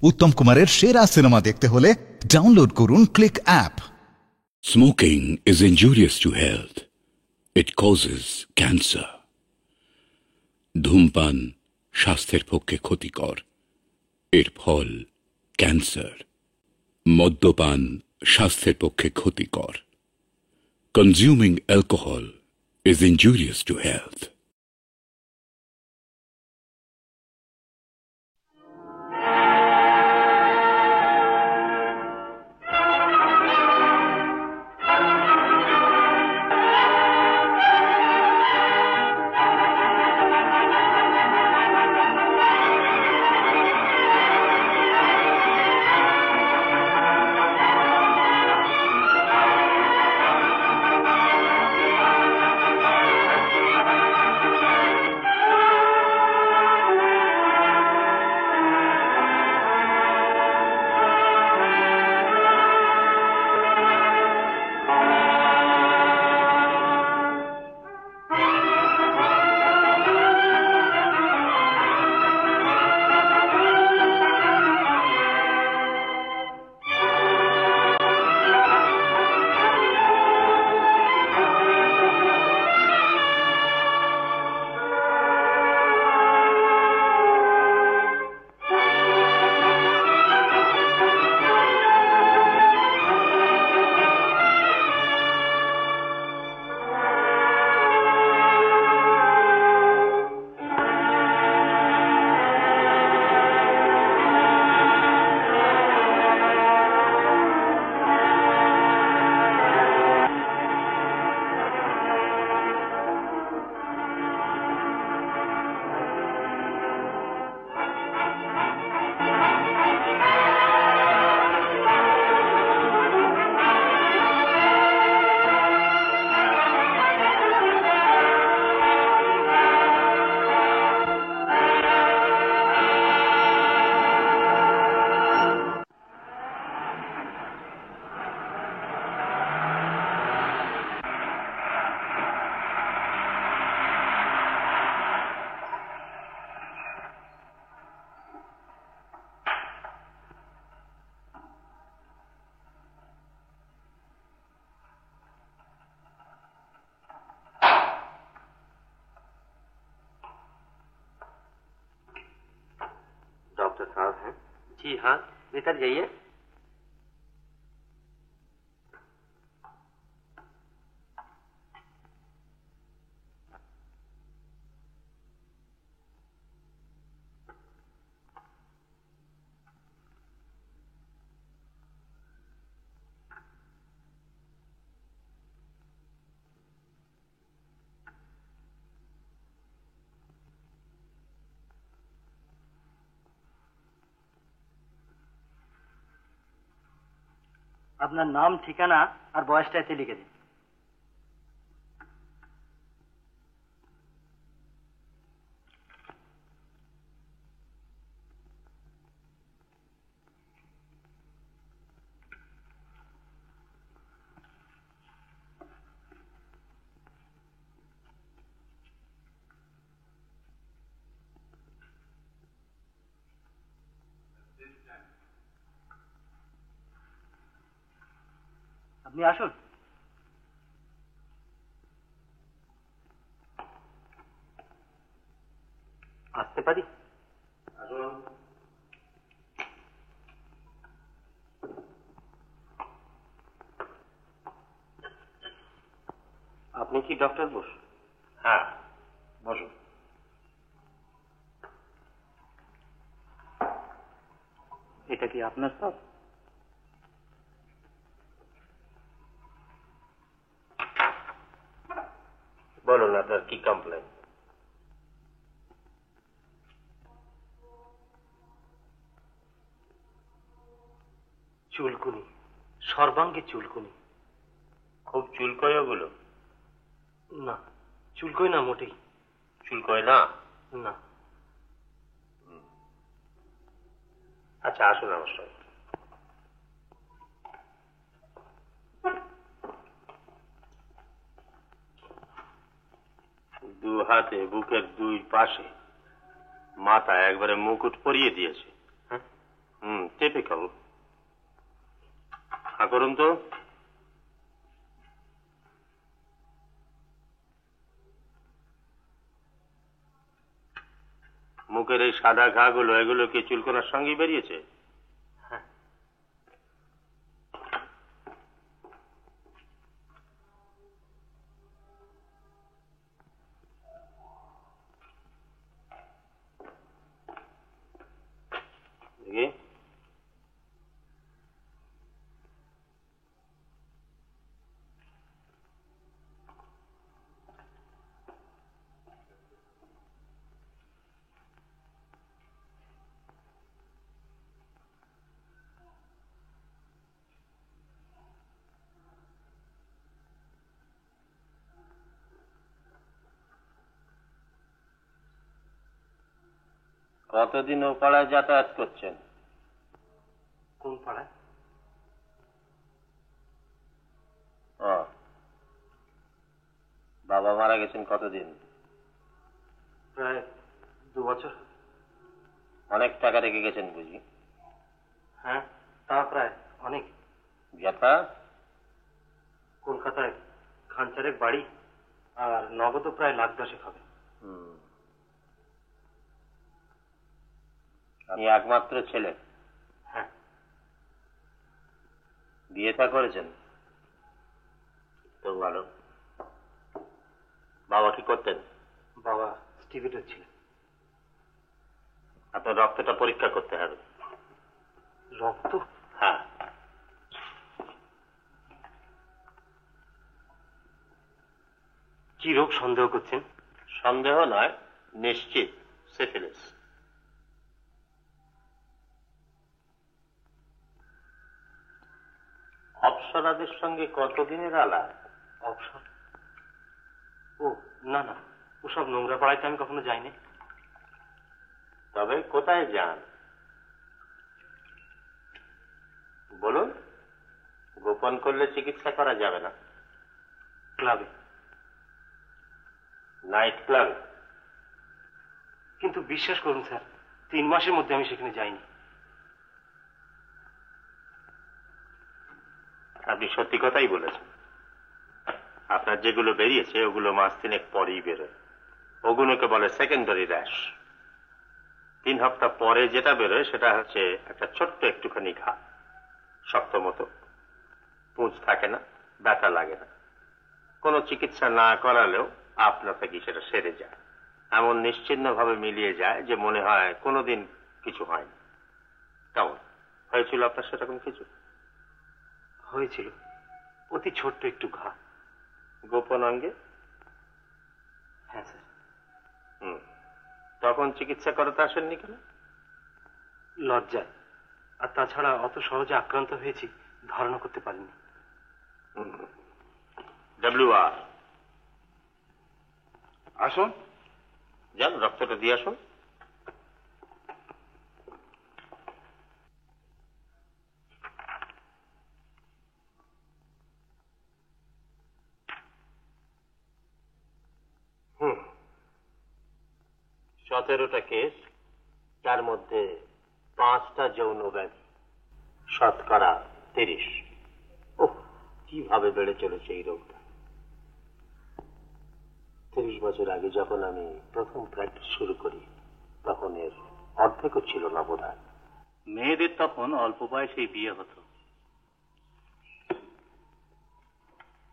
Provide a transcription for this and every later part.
উত্তম কুমারের সেরা সিনেমা দেখতে হলে ডাউনলোড করুন click app. Smoking is injurious to health. It causes cancer. ধূমপান স্বাস্থ্যের পক্ষে ক্ষতিকর, এর ফল ক্যান্সার। মদ্যপান স্বাস্থ্যের পক্ষে ক্ষতিকর। Consuming alcohol is injurious to health. Doctor साहब हैं? जी हाँ, भीतर जाइए। আপনার নাম, ঠিকানা আর বয়সটা এতে লিখে দিন। আপনি আসুন। আসতে পারি? আসুন। আপনি কি ডক্টর বোস? হ্যাঁ, বসুন। এটা কি আপনার সব? বলুন আপনার কি কমপ্লেন? চুলকুনি, সর্বাঙ্গে চুলকুনি। খুব চুলকয় ওগুলো? না, চুলকয় না, মোটেই চুলকয় না। না। আচ্ছা, আসুন আমার সঙ্গে। দু হাতে বুকের দুই পাশে মাথা একবারে মুকুট পরিয়ে দিয়েছে। হুম, ডিফিকাল্ট। করুন তো। মুখের এই সাদা ঘাগুলো, এগুলো কি চুলকোনার সঙ্গেই বেরিয়েছে? দেখি। কতদিন ও পাড়ায় যাতায়াত করছেন? কোন পাড়ায়? ও, বাবা মারা গেছেন কতদিন? প্রায় 2 বছর। অনেক টাকা রেখে গেছেন বুঝি? হ্যাঁ, তা প্রায় অনেক। ব্যথা? কলকাতায় খানচারের বাড়ি, আর নগদ প্রায় 1,10,000 হবে। আপনি একমাত্র ছেলে? হ্যাঁ। বিয়ে থা করেছেন? তো ভালো। বাবা কি করতেন? বাবা স্টিভেটের ছিলেন। আপনার রক্তটা পরীক্ষা করতে হবে। রক্ত? হ্যাঁ। কি রোগ সন্দেহ করছেন? সন্দেহ নয়, নিশ্চিত সিফিলিস। অপ্সরাদের সঙ্গে কতদিনের আলাপ? অপ্সর? ও না না, ওসব নোংরা পাড়াইতে আমি কখনো যাইনি। তবে কোথায় যান বলুন? গোপন করলে চিকিৎসা করা যাবে না। ক্লাবে। নাইট ক্লাবে? কিন্তু বিশ্বাস করুন স্যার, 3 মাসের মধ্যে আমি সেখানে যাইনি। আপনি সত্যি কথাই বলেছেন। আপনার যেগুলো বেরিয়েছে ওগুলো মাস 3 পরেই বেরোয়। ওগুলোকে বলে সেকেন্ডারি র্যাশ। 3 সপ্তাহ পরে যেটা বেরোয় সেটা হচ্ছে একটা ছোট্ট একটুখানি ঘা, শক্ত মতো, পুঁজ থাকে না, ব্যথা লাগে না। কোনো চিকিৎসা না করালেও আপনা থেকে সেটা সেরে যায়। এমন নিশ্চিন্ন ভাবে মিলিয়ে যায় যে মনে হয় কোনোদিন কিছু হয়নি। কেমন হয়েছিল আপনার সেরকম কিছু? হয়েছিল, অতি ছোট্ট একটু ঘা। গোপন অঙ্গে? হ্যাঁ স্যার। তখন চিকিৎসা করাতে আসেননি কেন? লজ্জায়, আর তাছাড়া অত সহজে আক্রান্ত হয়েছি ধারণা করতে পারিনি। WR আসুন, যান রক্তটা দিয়ে আসুন। হুম, 17টা কেস, তার মধ্যে 5টা যৌন ব্যাধি, শতকরা 30। ওহ, কিভাবে বেড়ে চলেছে এই রোগটা। 30 বছর আগে যখন আমি প্রথম প্র্যাকটিস শুরু করি তখন এর অর্ধেকও ছিল না বোধহয়। মেয়েদের তখন অল্প বয়সেই বিয়ে হতো।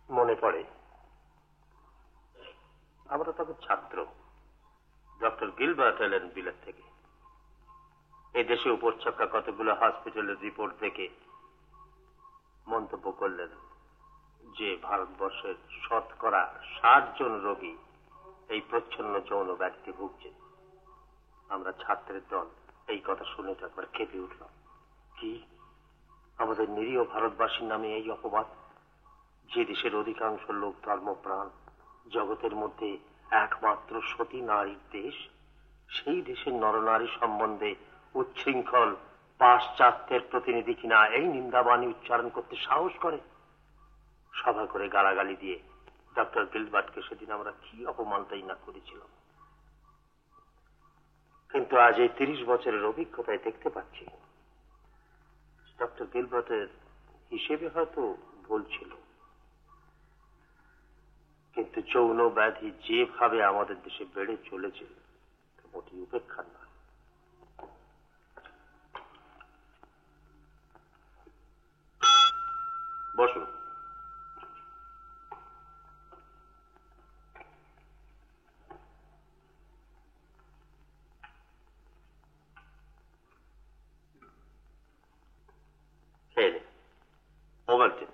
মনে পড়ে আমরা তখন ছাত্র। ডক্টর গিলবার্ট এলেন বিলেত থেকে। এই দেশে উপরছক্কা কতগুলো হসপিটালের রিপোর্ট দেখে মন্তব্য করলেন যে ভারতবর্ষের শতকরা 60 জন রোগী এই প্রচ্ছন্ন যৌন ব্যাধিতে ভুগছে। আমরা ছাত্রের দল এই কথা শুনে একবার কেঁপে উঠলাম। কি আমাদের নিরীহ ভারতবাসীর নামে এই অপবাদ! যে দেশের অধিকাংশ লোক ধর্মপ্রাণ, জগতের মধ্যে একমাত্র সতী নারীর দেশ, সেই দেশের নরনারী সম্বন্ধে উচ্ছৃঙ্খল পাশ্চাত্যের প্রতিনিধি কিনা এই নিন্দাবাণী উচ্চারণ করতে সাহস করে। সভা করে গালাগালি দিয়ে ডক্টর গিলবার্টকে সেদিন আমরা কি অপমানটাই না করেছিলাম। কিন্তু আজ এই 30 বছরের অভিজ্ঞতায় দেখতে পাচ্ছি ডক্টর গিলবার্টের হিসেবে হয়তো ভুল ছিল, কিন্তু যৌন ব্যাধি যেভাবে আমাদের দেশে বেড়ে চলেছে তা মোটেই উপেক্ষার নয়। বসুন। ওভালটিন।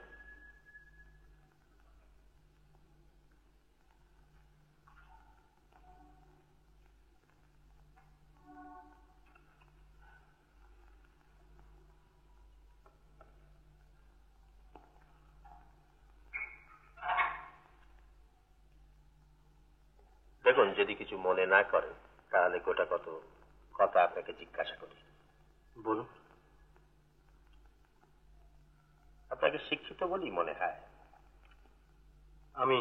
দেখুন, যদি কিছু মনে না করেন তাহলে গোটা কত কথা আপনাকে জিজ্ঞাসা করি। বলুন। আপনাকে শিক্ষিত বলেই মনে হয়। আমি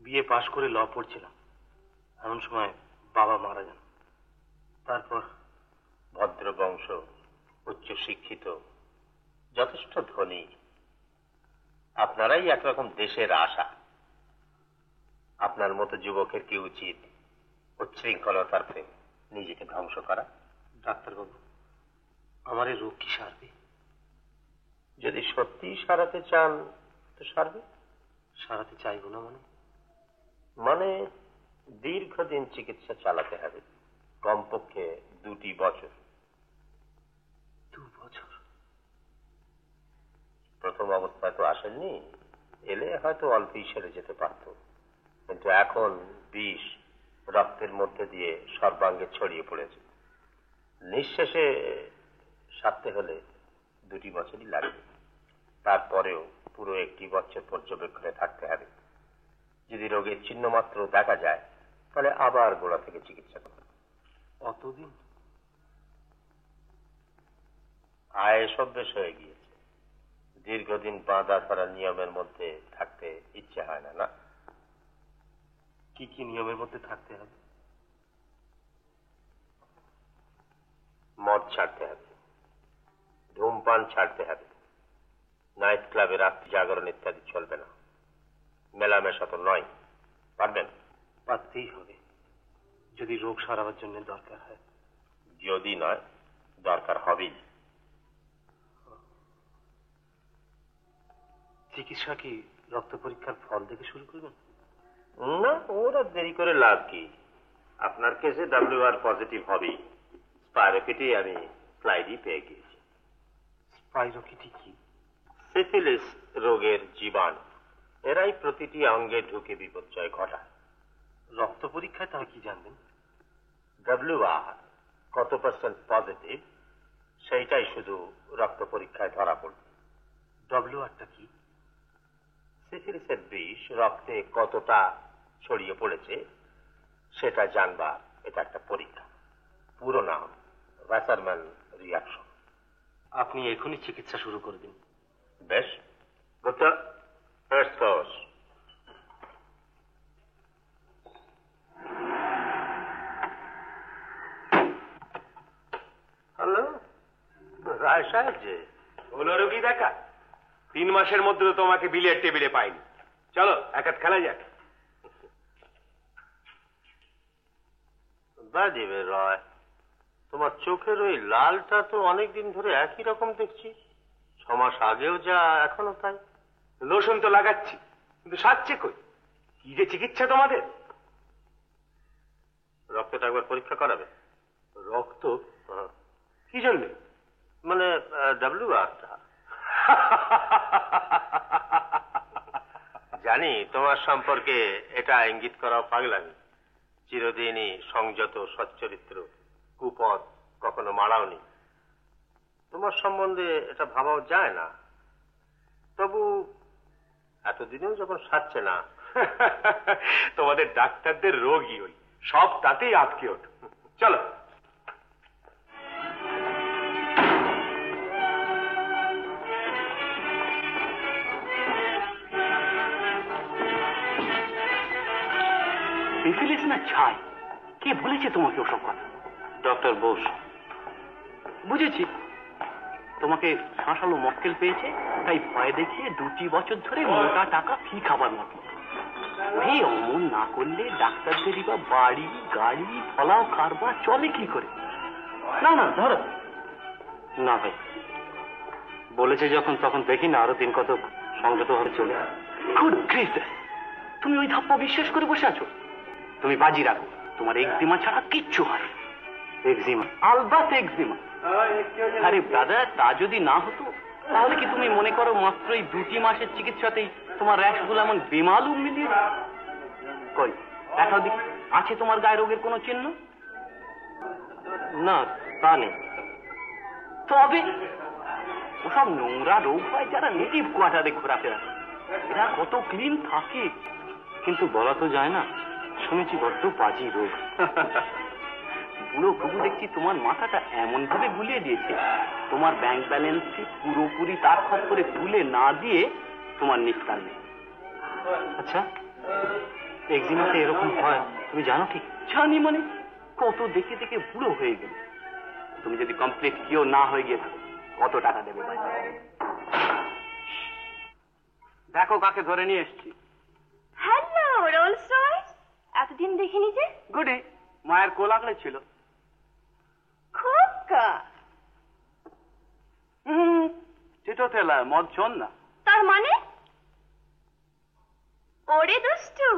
বিএ পাশ করে ল পড়ছিলাম, এমন সময় বাবা মারা যান। তারপর ভদ্র বংশ, উচ্চ শিক্ষিত, যথেষ্ট ধনী, আপনারাই একরকম দেশের আশা। আপনার মতো যুবকের কি উচিত উচ্ছৃঙ্খলতার প্রেমে নিজেকে ধ্বংস করা? ডাক্তারবাবু, আমার এই রোগ কি সারবে? যদি সত্যি সারাতে চান তো সারবে। সারাতে চাইবো না মানে দীর্ঘদিন চিকিৎসা চালাতে হবে, কমপক্ষে 2 বছর। 2 বছর? প্রথম অবস্থায় তো আসেননি, এলে হয়তো অল্পই সেরে যেতে পারত, কিন্তু এখন বিষ রক্তের মধ্যে দিয়ে সর্বাঙ্গে ছড়িয়ে পড়েছে। নিঃশেষে সারতে হলে 2 বছরই লাগবে। তারপরেও পুরো 1 বছর পর্যবেক্ষণে থাকতে হবে। যদি রোগের চিহ্ন মাত্র দেখা যায় তাহলে আবার গোড়া থেকে চিকিৎসা করবে। অতদিন? আয়েস অভ্যেস হয়ে গিয়েছে, দীর্ঘদিন বাঁধা ধরা নিয়মের মধ্যে থাকতে ইচ্ছে হয় না। না, কি কি নিয়মের মধ্যে থাকতে হবে? মদ ছাড়তে হবে, ধূমপান ছাড়তে হবে, নাইট ক্লাবে রাত্রি জাগরণ ইত্যাদি চলবে না, মেলামেশা তো নয়। পারবেন? পারতেই হবে, যদি রোগ সারাবার জন্য দরকার হয়। যদি নয়, দরকার হবেই। চিকিৎসা কি রক্ত পরীক্ষার ফল দেখে শুরু করবেন? না, ওরা দেরি করে লাভ কি? আপনার কেসে WR পজিটিভ হবেই। স্পাইরোকিটি আমি ফ্লাইডই পেয়ে গিয়েছি। স্পাইরোকিটি কি? সিফিলিস রোগের জীবাণু, এরাই প্রতিটি অঙ্গে ঢুকে বিপর্যয় ঘটায়। রক্ত পরীক্ষায় তারা কি জানবেন? WR কত % পজিটিভ সেইটাই শুধু রক্ত পরীক্ষায় ধরা পড়বে। WRটা কি? সিফিলিসের বিষ রক্তে কতটা ছড়িয়ে পড়েছে সেটা জানবার এটা একটা পরীক্ষা। পুরো নাম ওয়াসারম্যান রিয়াকশন। আপনি এখনই চিকিৎসা শুরু করে দিন। বেশ, গুপ্তা, ফার্স্ট কোর্স। হ্যালো, রায় সাহেব যে হলো রোগী দেখা? 3 মাসের মধ্যে তো তোমাকে বিলের টেবিলে পাইনি। চলো এক হাত খেলা যাক। বাজিবে রয়, তোমার চোখের ওই লালটা তো অনেকদিন ধরে একই রকম দেখছি। 6 মাস আগেও যা এখনো তাই। লোশন তো লাগাচ্ছি, কিন্তু সারছে কই? কি যে চিকিৎসা তোমাদের! রক্তটা একবার পরীক্ষা করাবে? রক্ত? কি জন্য? মানে WRটা। জানি তোমার সম্পর্কে এটা ইঙ্গিত করা পাগলামি। চিরদিনই সংযত, সচ্চরিত্র, কুপথ কখনো মারাওনি। তোমার সম্বন্ধে এটা ভাবাও যায় না। তবু এতদিনেও যখন সারছে না। তোমাদের ডাক্তারদের রোগই ওই, সব তাতেই আটকে ওঠো। চলো। সিফিলিস না ছাই? কে বলেছে তোমাকে ওসব কথা? ডক্টর বোস। বুঝেছি, তোমাকে শাঁসালো মক্কেল পেয়েছে, তাই ভয় দেখিয়ে 2 বছর ধরে মোটা টাকা ফি খাবার মতো। ওই অমন না করলে ডাক্তারদেরই বা বাড়ি গাড়ি ফলাও কারবার চলে কি করে? না না ধরো না ভাই, বলেছে যখন তখন দেখি না আরো দিন কত সংযত ভাবে চলে। গুড গ্রেসিয়াস, তুমি ওই ধাপ্পা বিশ্বাস করে বসে আছো? তুমি বাজি রাখো, তোমার একজিমা ছাড়া কিচ্ছু হয়। একজিমা? আলবাত একজিমা। আরে ব্রাদার, তা যদি না হতো তাহলে কি তুমি মনে করো মাত্র এই 2 মাসের চিকিৎসাতেই তোমার র্যাশগুলো এমন বেমালুম মিলিয়ে? কই দেখাও দেখি, আছে তোমার গায়ে রোগের কোনো চিহ্ন? না তা নেই। তবে ওসব নোংরা রোগ হয় যারা নেটিভ কোয়ার্টারে ঘোরাফেরা করে। এরা কত ক্লিন থাকে, কিন্তু বলা তো যায় না। শুনেছি বড্ড বাজি রোগ। বুড়ো খুবু দেখছি তোমার মাথাটা এমন ভাবে গুলিয়ে দিয়েছে, তোমার ব্যাংক ব্যালেন্সে পুরোপুরি তার খত করে তুলে না দিয়ে তোমার নিস্তার নেই। আচ্ছা, একজিমাতে এরকম হয় তুমি জানো? ঠিক জানি, মানে কত দেখে দেখে বুড়ো হয়ে গেল। তুমি যদি কমপ্লিট কিও না হয়ে গিয়ে থাকো, কত টাকা দেবে? দেখো কাকে ধরে নিয়ে এসছি। হ্যালো রোলস রয়েস, এতদিন দেখিনি যে। গুডি, মায়ের কোল আগলে ছিল। খোকা চিটো টেলার, মদ শোন না। তার মানে? ওরে দুষ্টু,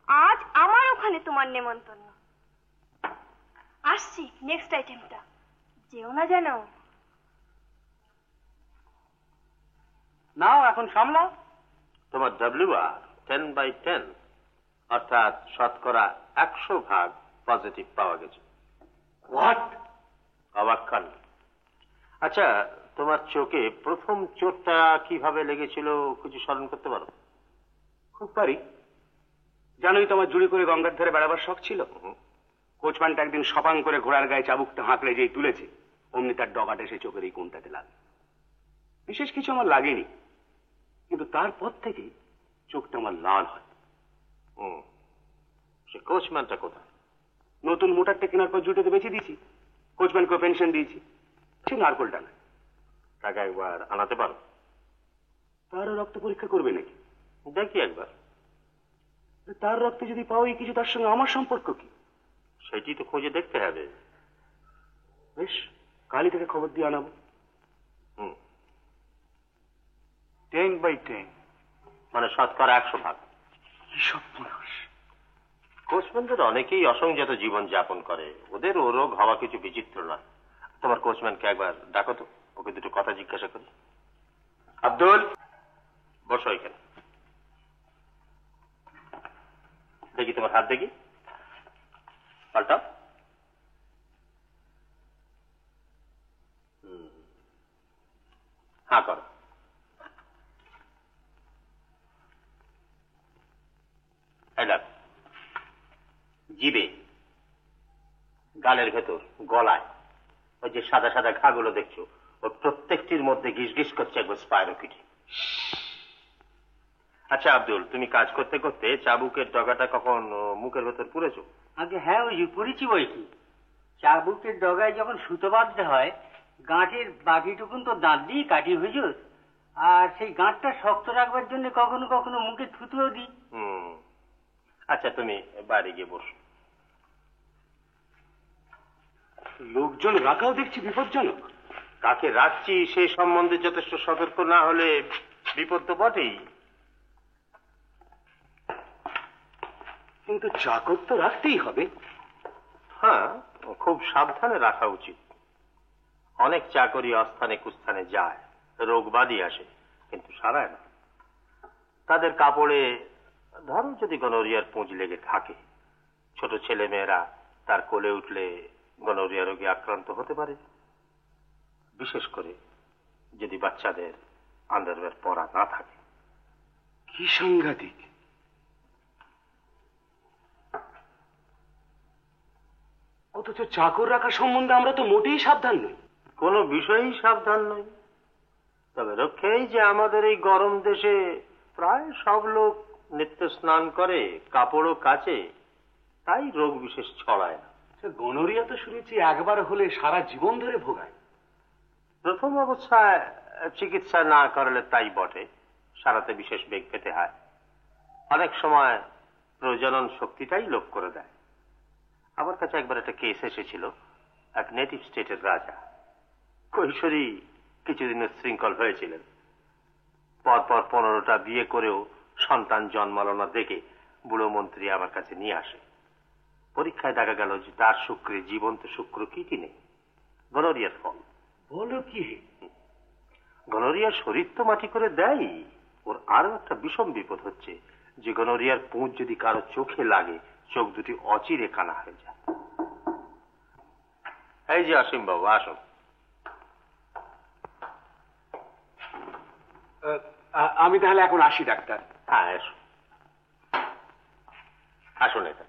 আজ আমার ওখানে তোমার নেমন্তন্ন। আসছি নেক্সট আইটেমটা, যেও না যেন। নাও এখন সামলাও। তোমার WR 10/10, অর্থাৎ শতকরা 100% পজিটিভ পাওয়া গেছে। হোয়াট? অবাক খান। আচ্ছা, তোমার চোখে প্রথম চোটটা কিভাবে লেগেছিল কিছু স্মরণ করতে পারো? খুব পারি। জানোই তো আমার জুড়ি করে গঙ্গার ধারে বেড়াবার শখ ছিল। কোচম্যানটা একদিন সপাং করে ঘোড়ার গায়ে চাবুকটা হাঁকড়ে যেই তুলেছে, অমনি তার ডগাটা এসে চোখের এই কোণটাতে লাগে। বিশেষ কিছু আমার লাগেনি, কিন্তু তারপর থেকেই চোখটা আমার লাল হয়। সে কোচম্যানটা কোথায়? নতুন মোটরটা কেনার পর জুটেতে বেঁচে দিয়েছি, কোচম্যানকে পেনশন দিয়েছি। সে নারকোলটা না। তাকে একবার আনাতে পারো? তারও রক্ত পরীক্ষা করবে নাকি? দেখি একবার। তার রক্তে যদি পাওই কিছু, তার সঙ্গে আমার সম্পর্ক কি? সেটি তো খুঁজে দেখতে হবে। বেশ, কালই থেকে খবর দিয়ে আনাবো। 10/10 মানে শতকরা 100%। কি সর্বনাশ! কোচম্যানদের অনেকেই অসংযত জীবন যাপন করে, ওদের ও রোগ হওয়া কিছু বিচিত্র নয়। তোমার কোচম্যানকে একবার ডাকো তো, ওকে দুটো কথা জিজ্ঞাসা করি। আব্দুল, বসো এখানে। দেখি তোমার হাত দেখি, পাল্টাও। হ্যাঁ করো। জিবে, গালের ভেতর, গলায়, ওই যে সাদা সাদা ঘাগুলো দেখছো, ওর প্রত্যেকটির মধ্যে গিস গিস করছে একবার স্পাইরোকিটি। আচ্ছা আব্দুল, তুমি কাজ করতে করতে চাবুকের ডগাটা কখন মুখের ভেতর পুরেছো? আগে হ্যাঁ, ওই পুরেছি বই কি। চাবুকের ডগায় যখন সুতো বাঁধতে হয়, গাঁটের বাকিটুকুন তো দাঁত দিয়ে কাটি হুজুর। আর সেই গাঁটটা শক্ত রাখবার জন্য কখনো কখনো মুখে থুতুও দিই। আচ্ছা, তুমি বাইরে গিয়ে বসো। লোকজন রাখাও দেখছি বিপজ্জনক। কাকে রাখছি সে সম্বন্ধে যথেষ্ট সতর্ক না হলে বিপদ তো বটেই। কিন্তু চাকর তো রাখতেই হবে। হ্যাঁ, খুব সাবধানে রাখা উচিত। অনেক চাকরি অস্থানে কুস্থানে যায়, রোগ বাদী আসে, কিন্তু সারায় না। তাদের কাপড়ে ধরো যদি গনোরিয়ার পুঁজ লেগে থাকে, ছোট ছেলে মেয়েরা তার কোলে উঠলে গনোরিয়া রোগে আক্রান্ত হতে পারে, বিশেষ করে যদি বাচ্চাদের আন্ডারওয়্যার পরা না থাকে। কি সাংঘাতিক! অথচ চাকর রাখা সম্বন্ধে আমরা তো মোটেই সাবধান নই। কোনো বিষয়েই সাবধান নই। তবে রক্ষেই যে আমাদের এই গরম দেশে প্রায় সব লোক নিত্য স্নান করে, কাপড়ও কাচে, তাই রোগ বিশেষ ছড়ায় না। গনোরিয়া তো শুনেছি একবার হলে সারা জীবন ধরে ভোগায়। প্রথম অবস্থায় চিকিৎসা না করলে তাই বটে, সারাতে বিশেষ বেগ পেতে হয়। অনেক সময় প্রজনন শক্তিটাই লোপ করে দেয়। আমার কাছে একবার একটা কেস এসেছিল, এক নেটিভ স্টেটের রাজা কৈশোরী কিছুদিনের শৃঙ্খল হয়েছিলেন। পরপর 15টা বিয়ে করেও সন্তান জন্মালো না দেখে বুড়ো মন্ত্রী আমার কাছে নিয়ে আসে। পরীক্ষায় দেখা গেল যে তার শুক্রে জীবন্ত শুক্র কীটি নেই, গনোরিয়ার ফল। বলো কি? গনোরিয়ার শরীর তো মাটি করে দেয়। ওর আরো একটা বিষম বিপদ হচ্ছে যে গনোরিয়ার পুঁজ যদি কারো চোখে লাগে, চোখ দুটি অচিরে কানা হয়ে যায়। এই যে অসীম বাবু, আসুন। আমি তাহলে এখন আসি ডাক্তার। হ্যাঁ, আসুন আসুন। এটা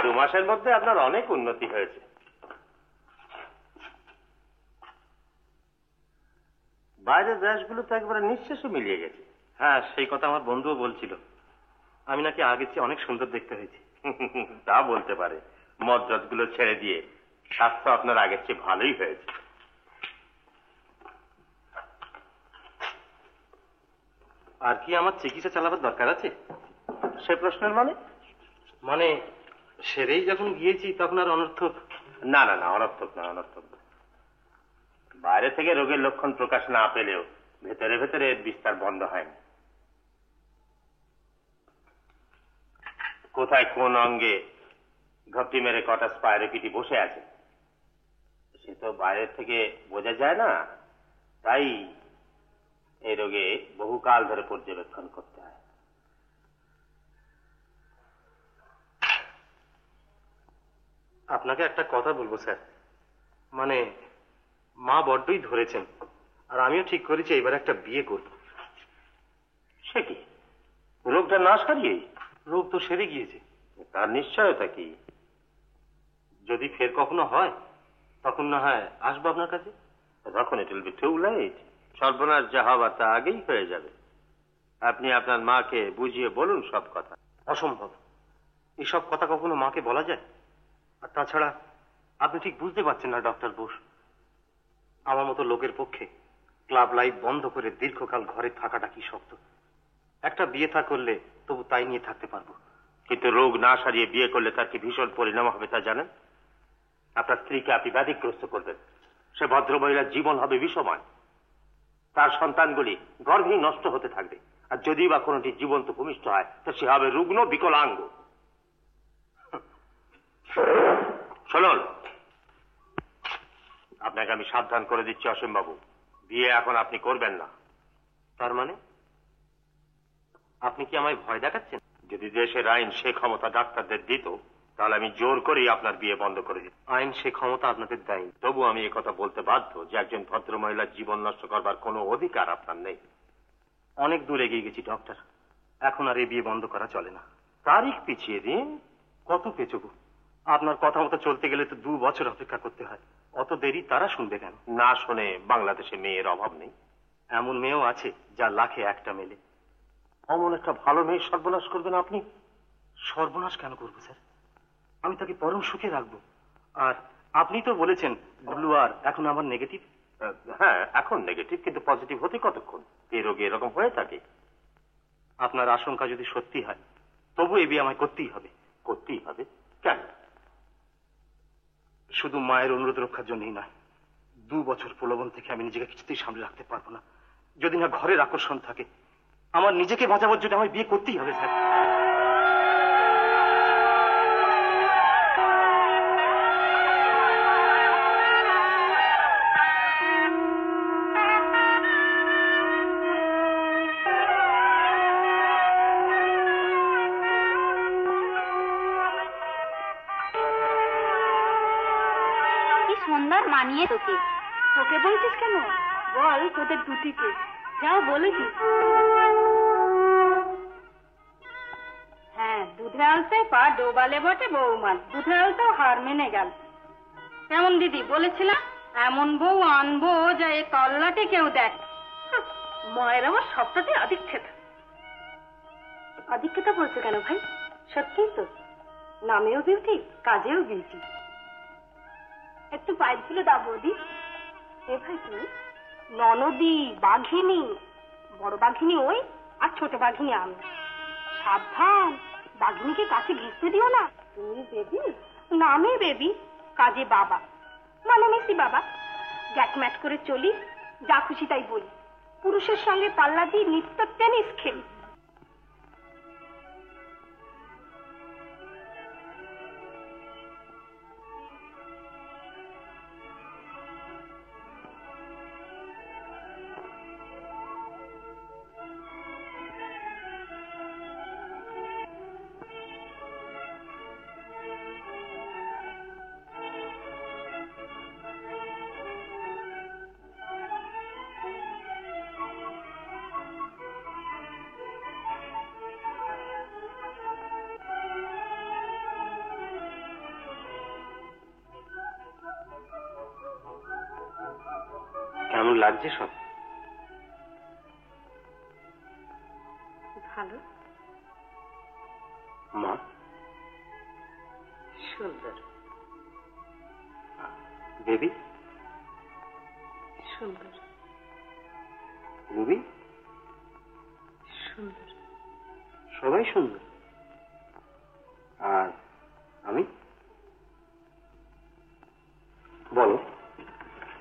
2 মাসের মধ্যে আপনার অনেক উন্নতি হয়েছে। বাইরের দেশগুলো তো একবারে নিঃশেষে মিলিয়ে গেছে। হ্যাঁ, সেই কথা আমার বন্ধুও বলছিল। আমি নাকি আগের চেয়ে অনেক সুন্দর দেখতে হয়েছি। তা বলতে পারে, মদ্রত গুলো ছেড়ে দিয়ে স্বাস্থ্য আপনার আগের চেয়ে ভালোই হয়েছে। আর কি আমার চিকিৎসা চালাবার দরকার আছে? সে প্রশ্নের মানে সেরেই যখন গিয়েছি তখন আর অনর্থক? না না না, অনর্থক না, অনর্থক না। বাইরে থেকে রোগের লক্ষণ প্রকাশ না পেলেও ভেতরে ভেতরে এর বিস্তার বন্ধ হয়নি। কোথায় কোন অঙ্গে ঘপটি মেরে কটা স্পাইরোকিটি বসে আছে সে তো বাইরে থেকে বোঝা যায় না। তাই এই রোগে বহুকাল ধরে পর্যবেক্ষণ করতে হয়। আপনাকে একটা কথা বলবো স্যার, মানে মা বড্ডই ধরেছেন, আর আমিও ঠিক করেছি এবার একটা বিয়ে করব। সে কি, রোগটা না সারিয়েই? রোগ তো সেরে গিয়েছে। তার নিশ্চয়তা কি? যদি ফের কখনো হয় তখন না হয় আসবো আপনার কাছে। তখন it will be too late. সর্বনাশ যা হবার তা আগেই হয়ে যাবে। আপনি আপনার মাকে বুঝিয়ে বলুন সব কথা। অসম্ভব, এসব কথা কখনো মাকে বলা যায়? আর তাছাড়া আপনি ঠিক বুঝতে পারছেন না ডক্টর বোস, আমার মতো লোকের পক্ষে ক্লাব লাইফ বন্ধ করে দীর্ঘকাল ঘরে থাকাটা কি শক্ত। একটা বিয়ে থা করলে তবু তাই নিয়ে থাকতে পারবো, কিন্তু রোগ না সারিয়ে বিয়ে করলে তার কি ভীষণ পরিণাম হবে তা জানেন? আপনার স্ত্রীকে আপনি ব্যাধিগ্রস্ত করবেন। সে ভদ্রমহিলার জীবন হবে বিষময়। তার সন্তানগুলি গর্ভেই নষ্ট হতে থাকবে। আর যদি বা কোনটি জীবন্ত ভূমিষ্ঠ হয় তো সে হবে রুগ্ন বিকলাঙ্গ। শুনুন, আপনাকে আমি সাবধান করে দিচ্ছি অসীম বাবু, বিয়ে এখন আপনি করবেন না। তার মানে আপনি কি আমায় ভয় দেখাচ্ছেন? যদি দেশের আইন সে ক্ষমতা ডাক্তারদের দিত তাহলে আমি জোর করেই আপনার বিয়ে বন্ধ করে দিত। আইন সে ক্ষমতা আপনাদের দেয়নি। তবু আমি একথা বলতে বাধ্য যে একজন ভদ্রমহিলার জীবন নষ্ট করবার কোনো অধিকার আপনার নেই। অনেক দূর এগিয়ে গেছি ডক্টর, এখন আর এই বিয়ে বন্ধ করা চলে না। তারিখ পিছিয়ে দিন। কত পেছবো? আপনার কথা মতো চলতে গেলে তো 2 বছর অপেক্ষা করতে হয়। অত দেরি তারা শুনবে কেন? না শুনে বাংলাদেশে মেয়ের অভাব নেই। এমন মেয়েও আছে যা লাখে একটা মেলে। অমন একটা ভালো মেয়ে সর্বনাশ করবেন আপনি? সর্বনাশ কেন করবো স্যার? আমি তাকে পরম সুখে রাখবো। আর আপনি তো বলেছেন ব্লু আর এখন আমার নেগেটিভ। হ্যাঁ, এখন নেগেটিভ, কিন্তু পজিটিভ হতে কতক্ষণ? এই রোগে এরকম হয়ে থাকে। আপনার আশঙ্কা যদি সত্যি হয় তবু এই বিয়ে আমায় করতেই হবে। করতেই হবে? কেন? শুধু মায়ের অনুরোধ রক্ষার জন্যই নয়, 2 বছর প্রলোভন থেকে আমি নিজেকে কিছুতেই সামলে রাখতে পারবো না। যদি না ঘরের আকর্ষণ থাকে, আমার নিজেকে বাঁচাবার জন্য আমায় বিয়ে করতেই হবে স্যার। সুন্দর মানিয়ে তোকে। তোকে বলছিস কেন? বল তোদের দুটিকে। যাও বলেছি। হ্যাঁ, দুধে আলতে পা ডোবালে বটে বৌমার, দুধে আলতেও হার মেনে গেল। কেমন দিদি বলেছিলাম এমন বউ আনবো যা এ তল্লাটে কেউ দেখ। মায়ের আমার সবটাতে আধিক্যতা। আধিক্যতা বলছো কেন ভাই? সত্যিই তো, নামেও বিউটি, কাজেও বিউটি। একটু পাইপ তুলে দাও বৌদি। এ ভাই তুমি ননদি বাঘিনী, বড় বাঘিনী ওই আর ছোট বাঘিনী আমি। সাবধান, বাঘিনীকে কাছে ঘেঁষতে দিও না। তুমি বেবি? না আমি বেবি, কাজে বাবা, মানে মিসি বাবা। গ্যাটম্যাট করে চলি, যা খুশি তাই বলি, পুরুষের সঙ্গে পাল্লা দিয়ে নিত্য টেনিস খেলি। কেমন লাগছে সব? ভালো। মা সুন্দর। বেবি সুন্দর। রুবি সুন্দর। সবাই সুন্দর। আর আমি? বলো,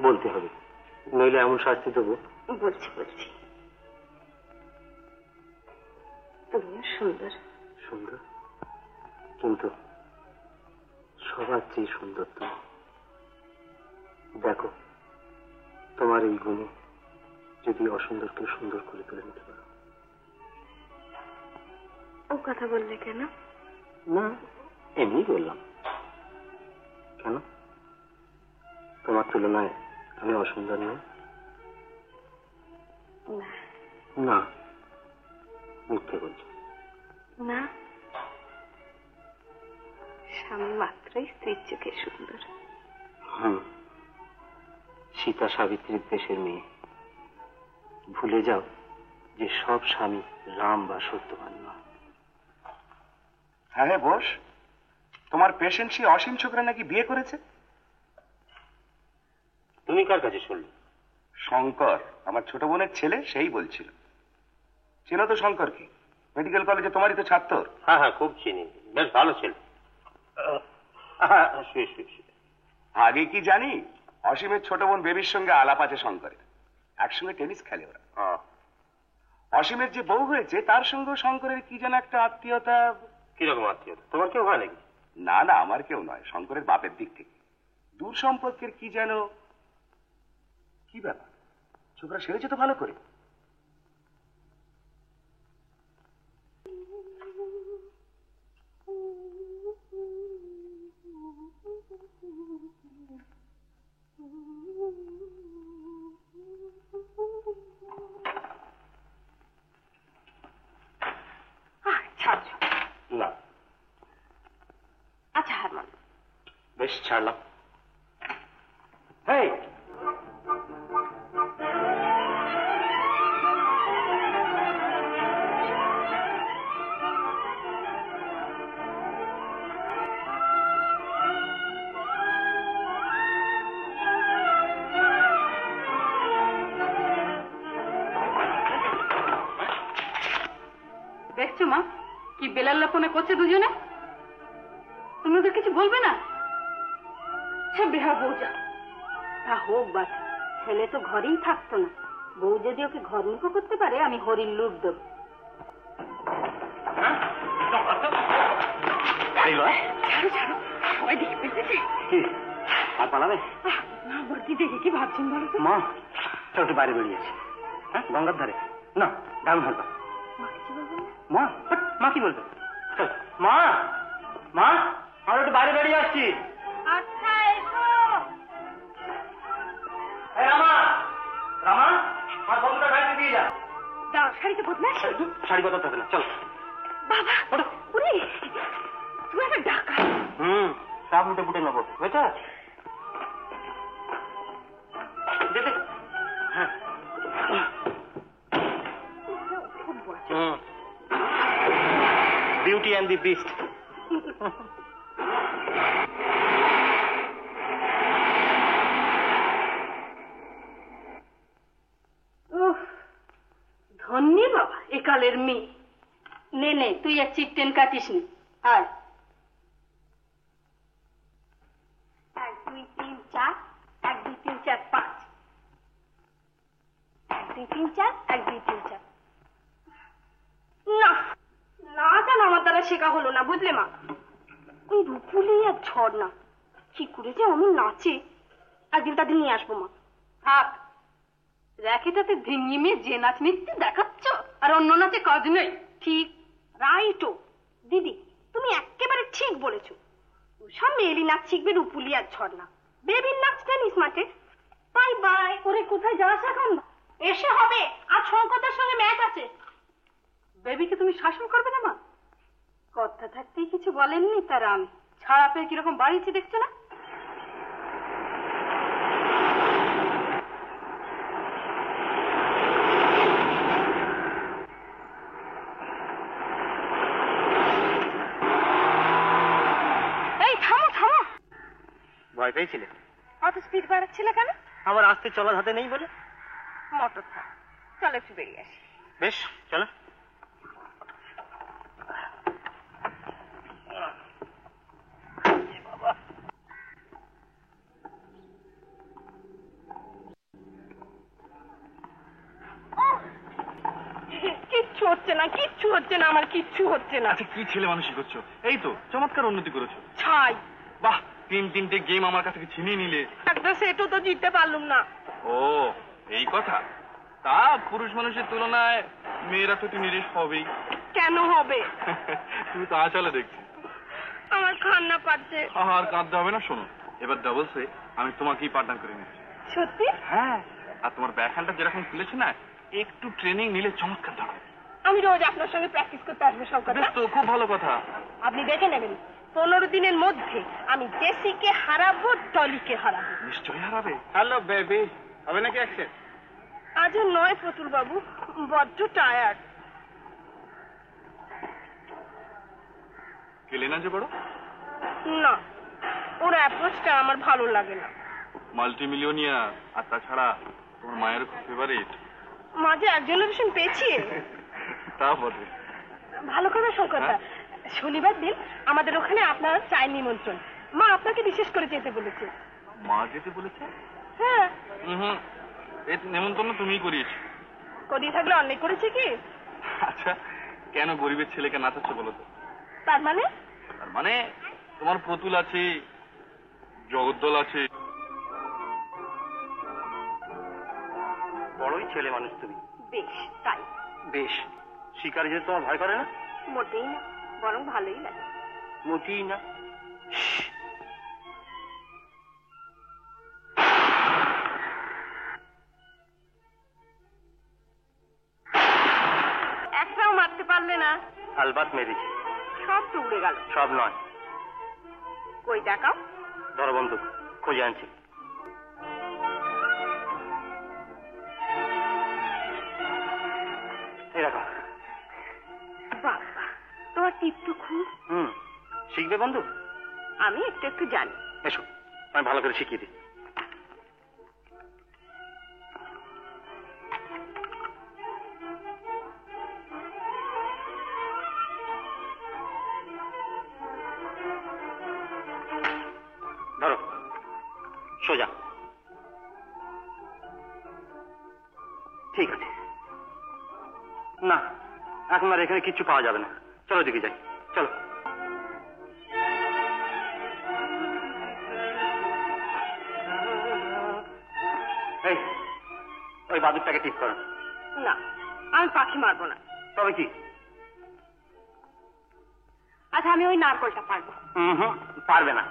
বলতে হবে, নইলে এমন শাস্তি দেবো। বলছি তুমিও সুন্দর। সুন্দর? কিন্তু সবার চেয়ে সুন্দর তুমি। দেখো, তোমার এই গুণে যদি অসুন্দরকে সুন্দর করে তুলে নিতে পারো। ও কথা বললে কেন? না, এমনি বললাম। কেন, তোমার তুলনায় আমি অসুন্দর নই? না, মিথ্যে বলছি না, স্বামী মাত্রই স্ত্রীর চোখে সুন্দর। সীতা সাবিত্রীর দেশের মেয়ে। ভুলে যাও যে সব স্বামী রাম বা সত্যবান নয়। হ্যাঁ বস, তোমার পেশেন্ট সেই অসীম ছোকরা নাকি বিয়ে করেছে? তুমি কার কাছে শুনলে? শঙ্কর, আমার ছোট বোনের ছেলে, সেই বলছিল। চেনো তো শঙ্করকে? মেডিকেল কলেজে তোমারই তো ছাত্র। হ্যাঁ হ্যাঁ, খুব চিনি, বেশ ভালো ছেলে। আগে কি জানি, অসীমের ছোট বোন বেবির সঙ্গে আলাপ আছে শঙ্করের, একসঙ্গে টেনিস খেলে ওরা। অসীমের যে বউ হয়েছে তার সঙ্গে শঙ্করের কি যেন একটা আত্মীয়তা। কিরকম আত্মীয়তা? তোমার কেউ হয় নাকি? না না, আমার কেউ নয়, শঙ্করের বাপের দিক থেকে। দূর সম্পর্কের কি যেন। কি ব্যাপার, ছোকরা সেরেছে তো ভালো করে? না। আচ্ছা হারমান, বেশ, ছাড়লাম। হেই, দেখছো মা কি বেলাল্লাপনে করছে দুজনে? তুমি ওদের কিছু বলবে না? সে বেহা বউ যা। তা হোক বাচ্চা, ছেলে তো ঘরেই থাকতো না। বউ যদি ওকে ঘরমুখো করতে পারে, আমি হরির লুট দেব। ছাড়ো ছাড়ো, সবাই দেখে ফেলতেছে। আর পালাবে না বর্দি, দেখে কি ভাবছেন বলো তো? মা? চল একটু বাইরে বেরিয়েছে। হ্যাঁ, গঙ্গার ধারে। না, দাম ভালো। মা কিছু বলবেন না? মা? মা কি বলবে? চল। মা, মা, আমরা একটু বাইরে বেরিয়ে আসছি। আচ্ছা এসো। রামা, রামা, আমার বন্ধুটা গাড়িতে দিয়ে যা। দাও, শাড়িতে বদলাস। শাড়ি বদলাতে হবে না, চল। বাবা, ওরে তুই একটা ডাকা। সব উঠে ফুটে নেবো, বুঝেছ? হ্যাঁ। Beauty and the beast. ধন্যি বাবা একালের মেয়ে। নে নে তুই আর চিকটেন কাটিস নি। আয় 1 2 3 4 1 2 3 4 5 1 2 3 4 1 2 3 4। না না জান আমার দ্বারা শেখা হলো না বুঝলে মা। ওই রূপুলি আর ঝর্ণা কি করে যে অমন নাচে, একদিন তাদের নিয়ে আসবো মা। থাক র্যাকেটাতে ধিঙ্গি মেয়ে যে নাচ নৃত্য দেখাচ্ছ আর অন্য নাচে কাজ নেই। ঠিক রাইটো দিদি, তুমি একেবারে ঠিক বলেছো। সব মেয়েলি নাচ শিখবে রূপুলি আর ঝর্ণা, বেবির নাচ টেনিস মাঠে। Bye bye. ওরে কোথায় যাস এখন? এসে হবে, আজ শঙ্করদার সঙ্গে ম্যাচ আছে। বেবিকে তুমি শাসন করবে না মা? কথা থাকতেই কিছু বলেননি তারা আমি ছাড়া পেয়ে কিরকম বাড়িয়েছি দেখছো না? এই থামো থামো। ভয় পেয়েছিলে? অত স্পিড বাড়াচ্ছিলে কেন? আবার আস্তে চলার হাতে নেই বলে। মোটর থাক, চলো একটু বেরিয়ে আসি। বেশ চলো। কিচ্ছু হচ্ছে না, কিচ্ছু হচ্ছে না, আমার কিচ্ছু হচ্ছে না। আচ্ছা কি ছেলে মানুষই করছো? এই তো চমৎকার উন্নতি করেছো। ছাই বাহ, তিনটে গেম আমার কাছ থেকে ছিনিয়ে নিলে। একটা সেটও তো জিততে পারলুম না। ও এই কথা। তা পুরুষ মানুষের তুলনায় মেয়েরা তো একটু নিরেশ হবেই। কেন হবে? তুমি তো আচালে দেখছি। আমার কান্না পাচ্ছে। আর কাঁদতে হবে না। শোনো, এবার ডাবলসে আমি তোমাকেই পার্টনার করে নিচ্ছি। সত্যি? হ্যাঁ, আর তোমার ব্যাকহ্যান্ডটা যেরকম খুলেছে না, একটু ট্রেনিং নিলে চমৎকার দাঁড়াবে। আমি রোজ আপনার সঙ্গে প্র্যাকটিস করতে আসবো সব কথা। বেশ তো, খুব ভালো কথা। আপনি দেখে নেবেন 15 দিনের মধ্যে আমি জেসিকে হারাবো, টলিকে হারাবো। নিশ্চয়ই হারাবে। হ্যালো বেবি, হবে নাকি অ্যাকশন? আজও নয় প্রতুল বাবু, বড্ড টায়ার্ড। গেলে না যে বড়? না, ওর অ্যাপ্রোচটা আমার ভালো লাগে না। মাল্টি মিলিয়নিয়ার, আর তাছাড়া তোমার মায়ের খুব ফেভারিট। মাঝে এক জেনারেশন পেয়েছি। তা বটে। ভালো কথা শঙ্করদা, শনিবার দিন আমাদের ওখানে আপনার চায়ের নিমন্ত্রণ। মা আপনাকে বিশেষ করে যেতে বলেছে। মা যেতে বলেছে? হ্যাঁ। হুম, এই নেমন্তন্ন তুমিই করিয়েছো। করিয়ে থাকলে অন্যায় করেছে কি? আচ্ছা কেন গরিবের ছেলেকে নাচাচ্ছ বলো তো? তার মানে? তার মানে তোমার প্রতুল আছে, জগদ্দল আছে। বড়ই ছেলে মানুষ তুমি। বেশ তাই। বেশ, শিকারে যেতে তোমার ভয় করে না? মোটেই না, বরং ভালোই লাগে। মোটেই না। একটাও মারতে পারলে না? আলবাত মেরেছি। সব তো উড়ে গেল। সব নয়। কই দেখাও। ধরো বন্দুক, খুঁজে আনছি। এই রাখো। বাবা, তোমার টিপ তো খুব। শিখবে বন্দুক? আমি একটু একটু জানি। এসো, আমি ভালো করে শিখিয়ে দিই। ধরো, সোজা। ঠিক আছে। না, এখন আর এখানে কিচ্ছু পাওয়া যাবে না। চলো দিকে যাই, চলো। এই, ওই বাদুরটাকে ঠিক করো। না, আমি পাখি মারবো না। তবে কি? আচ্ছা, আমি ওই নারকলটা পারবো। পারবে না।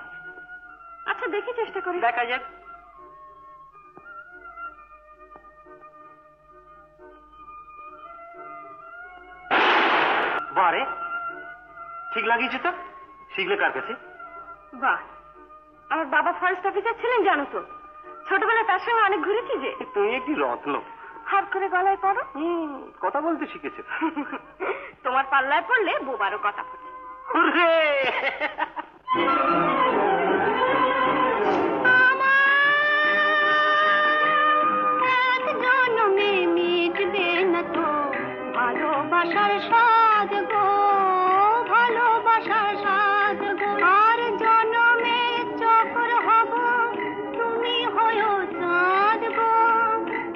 আচ্ছা, দেখি চেষ্টা করি। দেখা যাক। বারে ঠিক লাগিয়েছে তো। শিখলে কার কাছে? বাহ, আমার বাবা ফরেস্ট অফিসার ছিলেন জানো তো। ছোটবেলায় তার সঙ্গে অনেক ঘুরেছি যে। তুমি একটি রত্ন। হাত করে গলায় পড়ো। কথা বলতে শিখেছে। তোমার পাল্লায় পড়লে বোবারও কথা বলে। ভালোবাসার স্বাদ গো, ভালোবাসার স্বাদ গো। আর জনমে চক্র হব, তুমি হয়ো চাঁদ গো।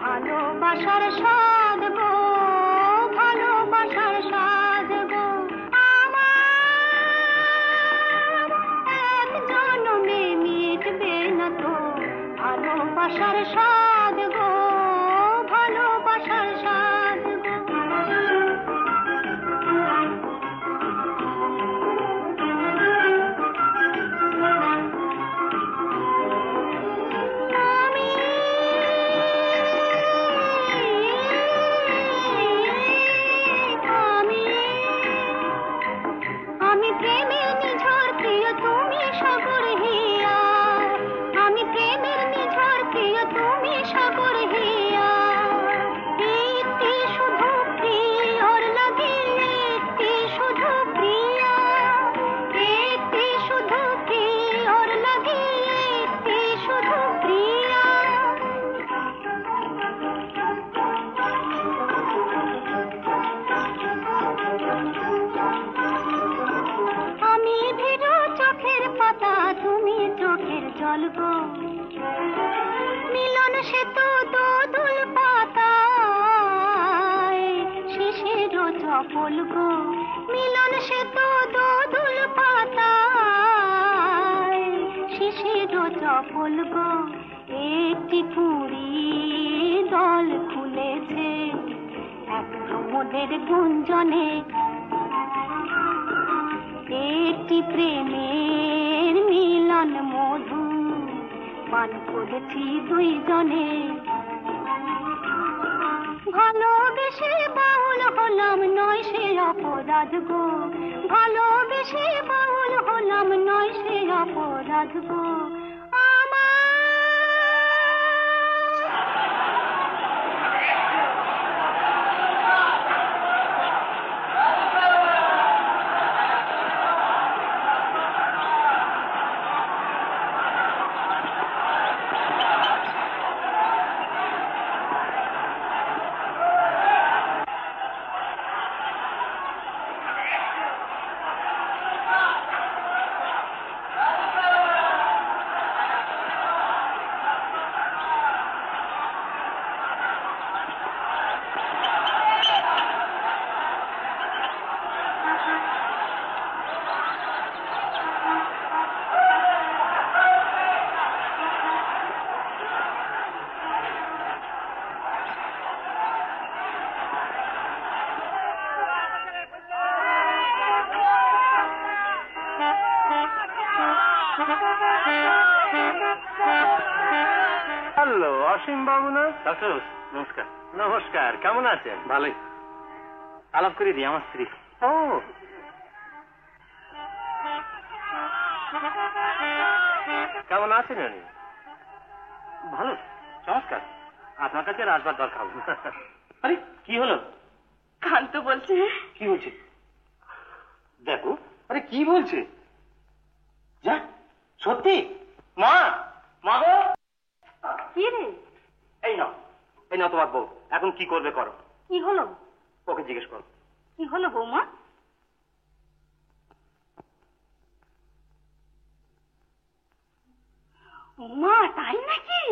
ভালোবাসার স্বাদ গো, ভালোবাসার স্বাদ গো। আমার এক জনমে মিটবে না তো ভালোবাসার স্বাদ গো, ভালোবাসার স্বাদ গো। আমি প্রেমের নিঝড় প্রিয়, তুমি সাগর হিয়া। আমি প্রেমের নিঝড় প্রিয়, তুমি সাগর হিয়া। একটি শুধু প্রিয়র লাগে, একটি শুধু প্রিয়া। একটি শুধু প্রিয়র লাগে, একটি শুধু প্রিয়া। আমি ভীরু চোখের পাতা, তুমি চোখের জল গো। মিলন সেতু দোদুল পাতায়, শিশির চপল গো। মিলন সেতু দোদুল পাতায়, শিশির চপল গো। একটি কুড়ি দল খুলেছে এক প্রমোদের গুঞ্জনে। একটি প্রেমের মিলন মধু পান করেছি দুইজনে। ভালোবেসে বাউল হলাম, নয় সে অপরাধ গো। ভালোবেসে বাউল হলাম, নয় সে অপরাধ গো। হ্যালো, অসীম বাবু না? ডক্টর নমস্কার। নমস্কার, কেমন আছেন? ভালোই। আলাপ করে দিই, আমার স্ত্রী। ও, কেমন আছেন উনি? ভালো, চমৎকার। আপনার কাছে আর আসবার দরকার হবে না। আরে কি হলো? কান্ত বলছে। কি বলছে? দেখো, আরে কি বলছে? যা, সত্যি? মা, মা গো! কি রে? এই নাও, এই নাও তোমার বউ। এখন কি করবে করো। কি হলো? ওকে জিজ্ঞেস করো। কি হলো বৌমা? মা, তাই নাকি?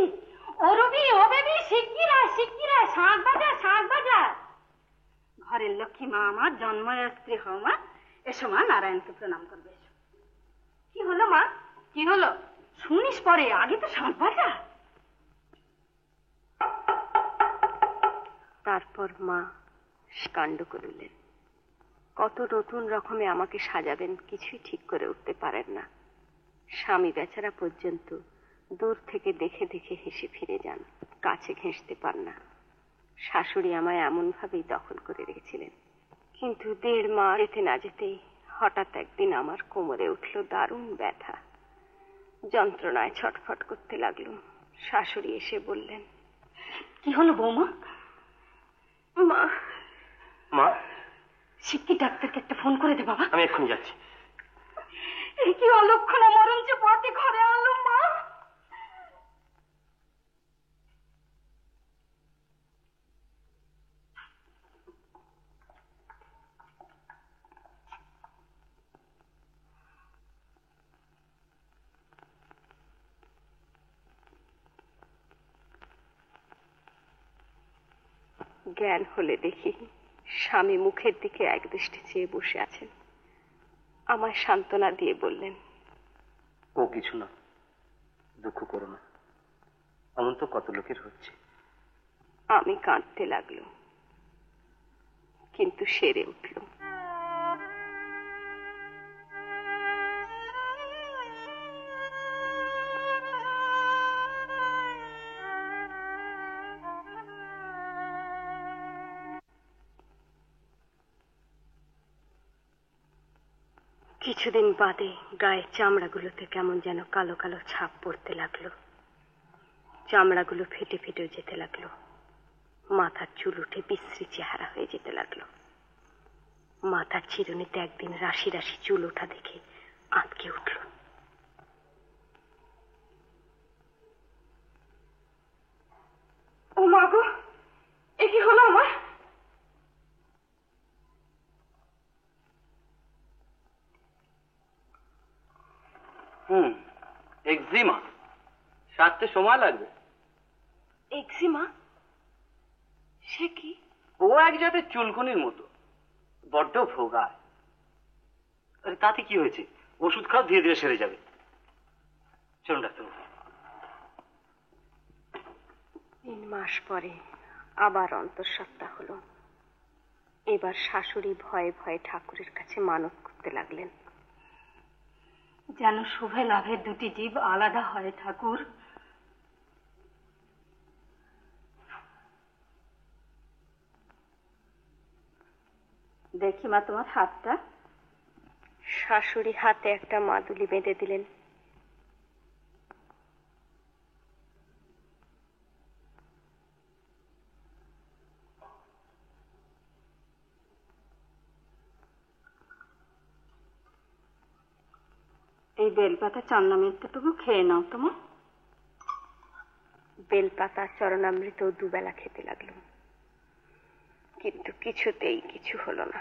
ও রবি, ও বেবি, শিগগির আয়, শাঁখ বাজা। ঘরের লক্ষ্মী মা আমার, জন্ময় স্ত্রী হও মা। এসো মা, নারায়ণকে প্রণাম করবে। এসো। কি হলো মা? কি হলো শুনিস পরে, আগে তো শাঁখ বাজা। তারপর মা কাণ্ড করিলেন। কত নতুন রকমে আমাকে সাজাবেন কিছুই ঠিক করে উঠতে পারেন না। স্বামী বেচারা পর্যন্ত দূর থেকে দেখে দেখে হেসে ফিরে যান, কাছে ঘেঁষতে পার না। শাশুড়ি আমায় এমন ভাবেই দখল করে রেখেছিলেন। কিন্তু 1.5 মাস যেতে না যেতেই হঠাৎ একদিন আমার কোমরে উঠল দারুণ ব্যথা। যন্ত্রণায় ছটফট করতে লাগলুম। শাশুড়ি এসে বললেন, কি হলো বৌমা? মা, মা, শিগগির ডাক্তারকে একটা ফোন করে দে বাবা। আমি এক্ষুনি যাচ্ছি। এই কি অলক্ষণা মরণ যে পথে ঘরে আনলো মা। জ্ঞান হলে দেখি স্বামী মুখের দিকে একদৃষ্টে চেয়ে বসে আছেন। আমায় সান্ত্বনা দিয়ে বললেন, ও কিছু না, দুঃখ করো না, এমন তো কত লোকের হচ্ছে। আমি কাঁদতে লাগলো, কিন্তু সেরে উঠল। কিছুদিন বাদে গায়ের চামড়াগুলোতে কেমন যেন কালো কালো ছাপ পড়তে লাগলো। চামড়াগুলো ফেটে ফেটে যেতে লাগলো। মাথার চুল উঠে বিশ্রী চেহারা হয়ে যেতে লাগলো। মাথার চিরুনিতে একদিন রাশি রাশি চুল ওঠা দেখে আঁতকে উঠল। ও মা গো, এ কি হলো আমার? এক্সিমা, সারতে সময় লাগবে। এক্সিমা? সে কি? ও এক জাতের চুলকুনির মতো, বড্ড ভোগায়। আরে তাতে কি হয়েছে, ওষুধ খাও, ধীরে ধীরে সেরে যাবে। চলুন ডাক্তার। 3 মাস পরে আবার অন্তঃসত্ত্বা হলো। এবার শাশুড়ি ভয়ে ভয়ে ঠাকুরের কাছে মানত করতে লাগলেন, যেন শুভে লাভের দুটি জীব আলাদা হয় ঠাকুর। দেখি মা তোমার হাতটা। শাশুড়ি হাতে একটা মাদুলি বেঁধে দিলেন। এই বেলপাতা চরণামৃতটুকু খেয়ে নাও তোমার। বেলপাতা চরণামৃত 2 বেলা খেতে লাগলো, কিন্তু কিছুতেই কিছু হলো না।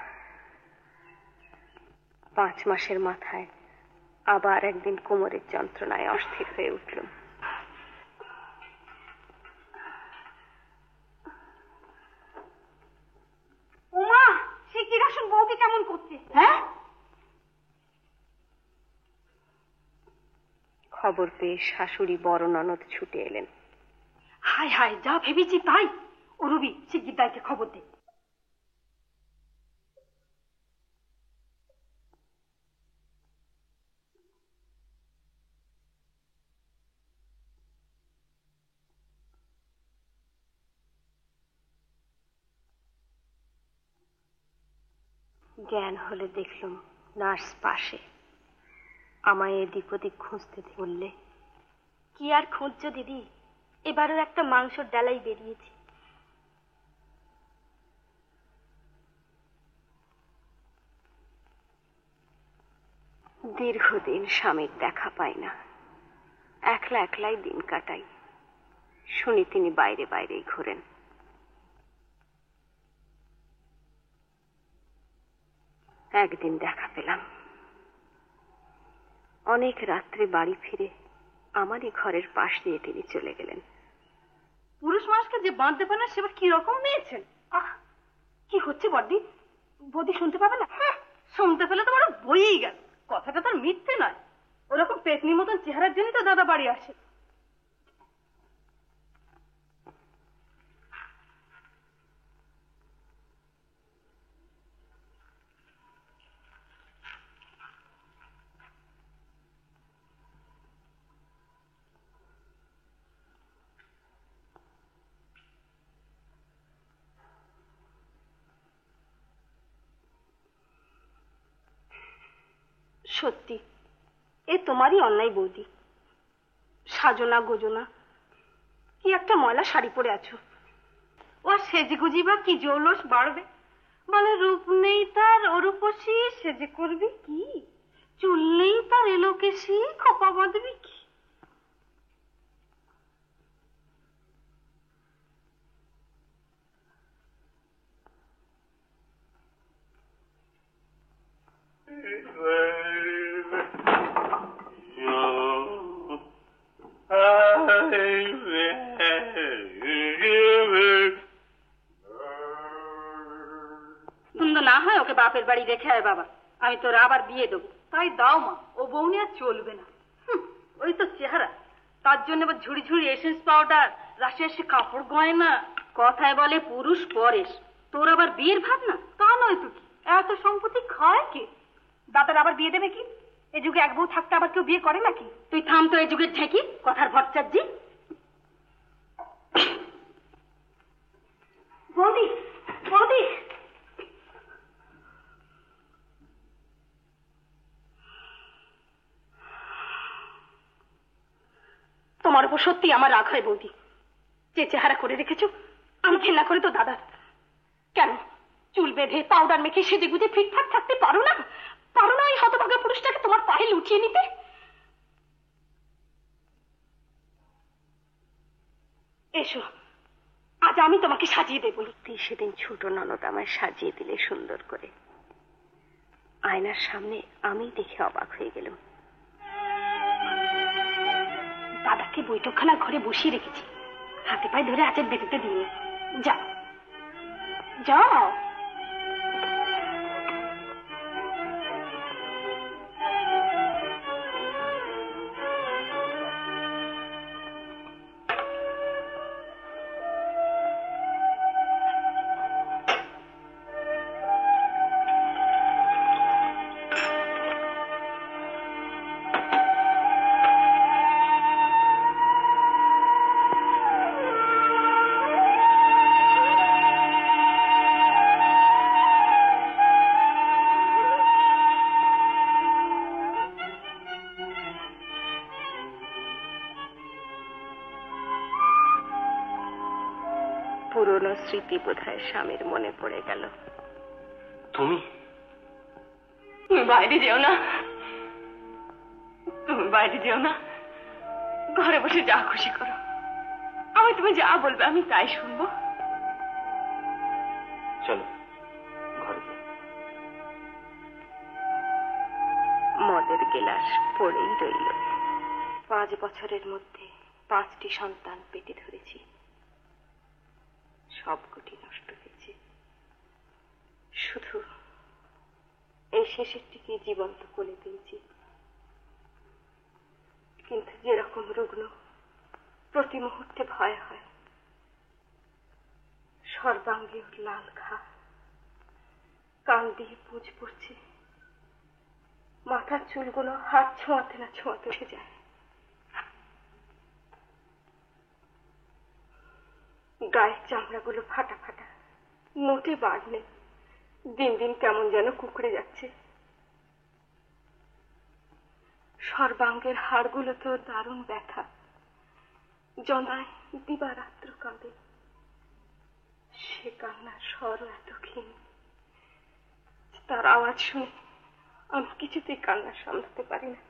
5 মাসের মাথায় আবার একদিন কোমরের যন্ত্রণায় অস্থির হয়ে উঠল। উমা, সে কিরাসন বউকে কেমন করছে? হ্যাঁ, খবর পেয়ে শাশুড়ি বড় ননদ ছুটে এলেন। হায় হায়, যা ভেবেছি তাই। ও রবি, শিগগির দাইকে খবর দে। জ্ঞান হলে দেখলুম নার্স পাশে। আমায় এদিক ওদিক খুঁজতে বললে, কি আর খুঁজছো দিদি, এবারও একটা মাংসর ডালাই বেরিয়েছে। দীর্ঘদিন স্বামীর দেখা পাই না, একলা একলাই দিন কাটাই। শুনি তিনি বাইরে বাইরেই ঘোরেন। একদিন দেখা পেলাম। অনেক রাত্রে বাড়ি ফিরে আমারই ঘরের পাশ দিয়ে তিনি চলে গেলেন। পুরুষ মানুষকে যে বাঁধতে পারে না, সেবার কি রকম মেয়েছেন। আহ, কি হচ্ছে বড়দি? বৌদি শুনতে পাবে না? শুনতে পেলে তো বড় বইই গেল। কথাটা তার মিথ্যে নয়। ওরকম পেতনির মতন চেহারার জন্য তো দাদা বাড়ি আসে। সত্যি, এ তোমারই অন্যায় বৌদি। সাজনা গোজনা, কি একটা ময়লা শাড়ি পরে আছো। ও সেজে গুজি বা কি জৌলস বাড়বে? বলে রূপ নেই তার অরূপসী, সেজে করবি কি? চুল নেই তার এলোকেশি, খোপা বাঁধবি কি? না হয় ওকে বাপের বাড়ি রেখে আয় বাবা, আমি তোর আবার বিয়ে দেবো। তাই দাও মা, ও বউ নিয়ে আর চলবে না। ওই তো চেহারা, তার জন্য আবার ঝুড়ি ঝুড়ি এসেন্স পাউডার, রাশি রাশি কাপড় গয়না। কথায় বলে পুরুষ পরেশ, তোর আবার বিয়ের ভাবনা? তা নয় তো কি, এত সম্পত্তি খায় কে? দাদার আবার বিয়ে দেবে কি? এ যুগে এক বউ থাকতে আবার কেউ বিয়ে করে নাকি? তুই থাম তো এই যুগের ঠেকি, কথার ভট্টাচার্যি। বৌদি, বৌদি, তোমার উপর সত্যি আমার রাগ হয় বৌদি। যে চেহারা করে রেখেছো, আমি ঘেন্না করে তো দাদার। কেন চুল বেঁধে পাউডার মেখে সেজে গুজে ফিটফাট থাকতে পারো না? পারো না এই হতভাগা পুরুষটাকে তোমার পায়ে লুটিয়ে নিতে? এসো, আজ আমি তোমাকে সাজিয়ে দেবো। সেদিন ছোট ননদ আমায় সাজিয়ে দিলে সুন্দর করে। আয়নার সামনে আমি দেখে অবাক হয়ে গেলাম। দাদাকে বৈঠকখানার ঘরে বসিয়ে রেখেছি, হাতে পায়ে ধরে আজের বেরোতে দিইনি। যাও যাও। পুরনো স্মৃতি বোধহয় স্বামীর মনে পড়ে গেল। তুমি তুমি বাইরে যেও না, তুমি বাইরে যেও না, ঘরে বসে যা খুশি করো। আমি তুমি যা বলবে আমি তাই শুনবো। চলো ঘরে যাই। মদের গেলাস পড়েই রইল। 5 বছরের মধ্যে 5টি সন্তান পেটে ধরেছি, সবকটি নষ্ট হয়েছে। শুধু এই শেষেরটিকে জীবন্ত কোলে পেয়েছি। কিন্তু যেরকম রুগ্ন, প্রতি মুহূর্তে ভয় হয়। সর্বাঙ্গে লাল ঘা, কান দিয়ে পুঁজ পড়ছে, মাথার চুলগুলো হাত ছোঁয়াতে না ছোঁয়াতে উঠে যায়। গায়ের চামড়াগুলো ফাটা ফাটা, মোটে বাড় নেই, দিন দিন কেমন যেন কুকড়ে যাচ্ছে। সর্বাঙ্গের হাড়গুলো তো দারুণ ব্যথা, যন্ত্রণায় দিবারাত্র কাঁদে। সে কান্নার স্বরও এত ক্ষীণ, তার আওয়াজ শুনে আমি কিছুতেই কান্না সামলাতে পারি না।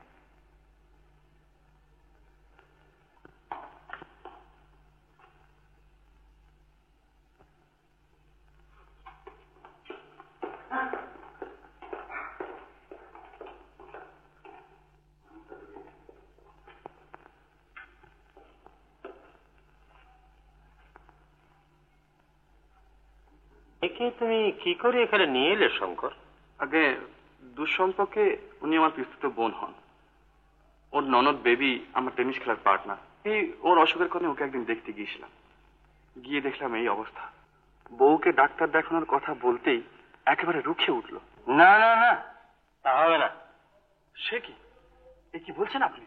একে তুমি কি করে এখানে নিয়ে এলে শঙ্কর? আগে দুঃসম্পর্কে উনি আমার পিস্তুত বোন হন। ওর ননদ বেবি আমার টেনিস খেলার পার্টনার। এই ওর অসুখের কারণে ওকে একদিন দেখতে গিয়েছিলাম, গিয়ে দেখলাম এই অবস্থা। বউকে ডাক্তার দেখানোর কথা বলতেই একেবারে রুখে উঠলো। না না না, তা হবে না। সে কি, এ কি বলছেন আপনি?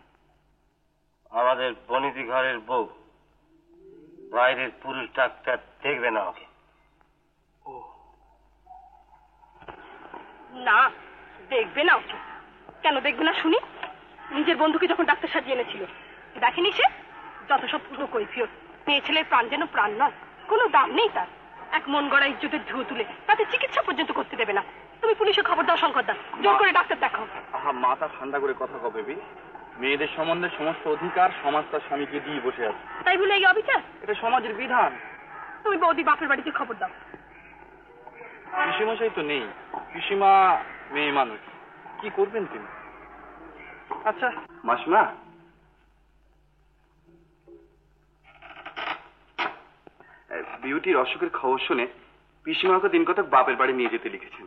আমাদের বনিতি ঘরের বউ বাইরের পুরুষ ডাক্তার দেখবে না ওকে। না, দেখবে না ওকে। কেন দেখবে না শুনি? নিজের বন্ধুকে যখন ডাক্তার সাজিয়ে এনেছিল, দেখেনি সে? যত সব পুরো কৈফিয়ত। মেয়ে ছেলের প্রাণ যেন প্রাণ নয়, কোনো দাম নেই তার। এক মন গড়া ইজ্জতের ধুয়ো তুলে তাতে চিকিৎসা পর্যন্ত করতে দেবে না। তুমি পুলিশে খবর দাও শঙ্কর দা, জোর করে ডাক্তার দেখাও। আহা, মাথা ঠান্ডা করে কথা কও বেবি। মেয়েদের সম্বন্ধে সমস্ত অধিকার সমাজ তার স্বামীকে দিয়ে বসে আছে। তাই বলে এই অবিচার? এটা সমাজের বিধান। তুমি বৌদি বাপের বাড়িতে খবর দাও। পিসিমশাই তো নেই, পিসিমা মেয়ে মানুষ, কি করবেন তিনি? আচ্ছা মাসমা, বিউটির অসুখের খবর শুনে পিসিমাকে দিন কতক বাপের বাড়ি নিয়ে যেতে লিখেছেন।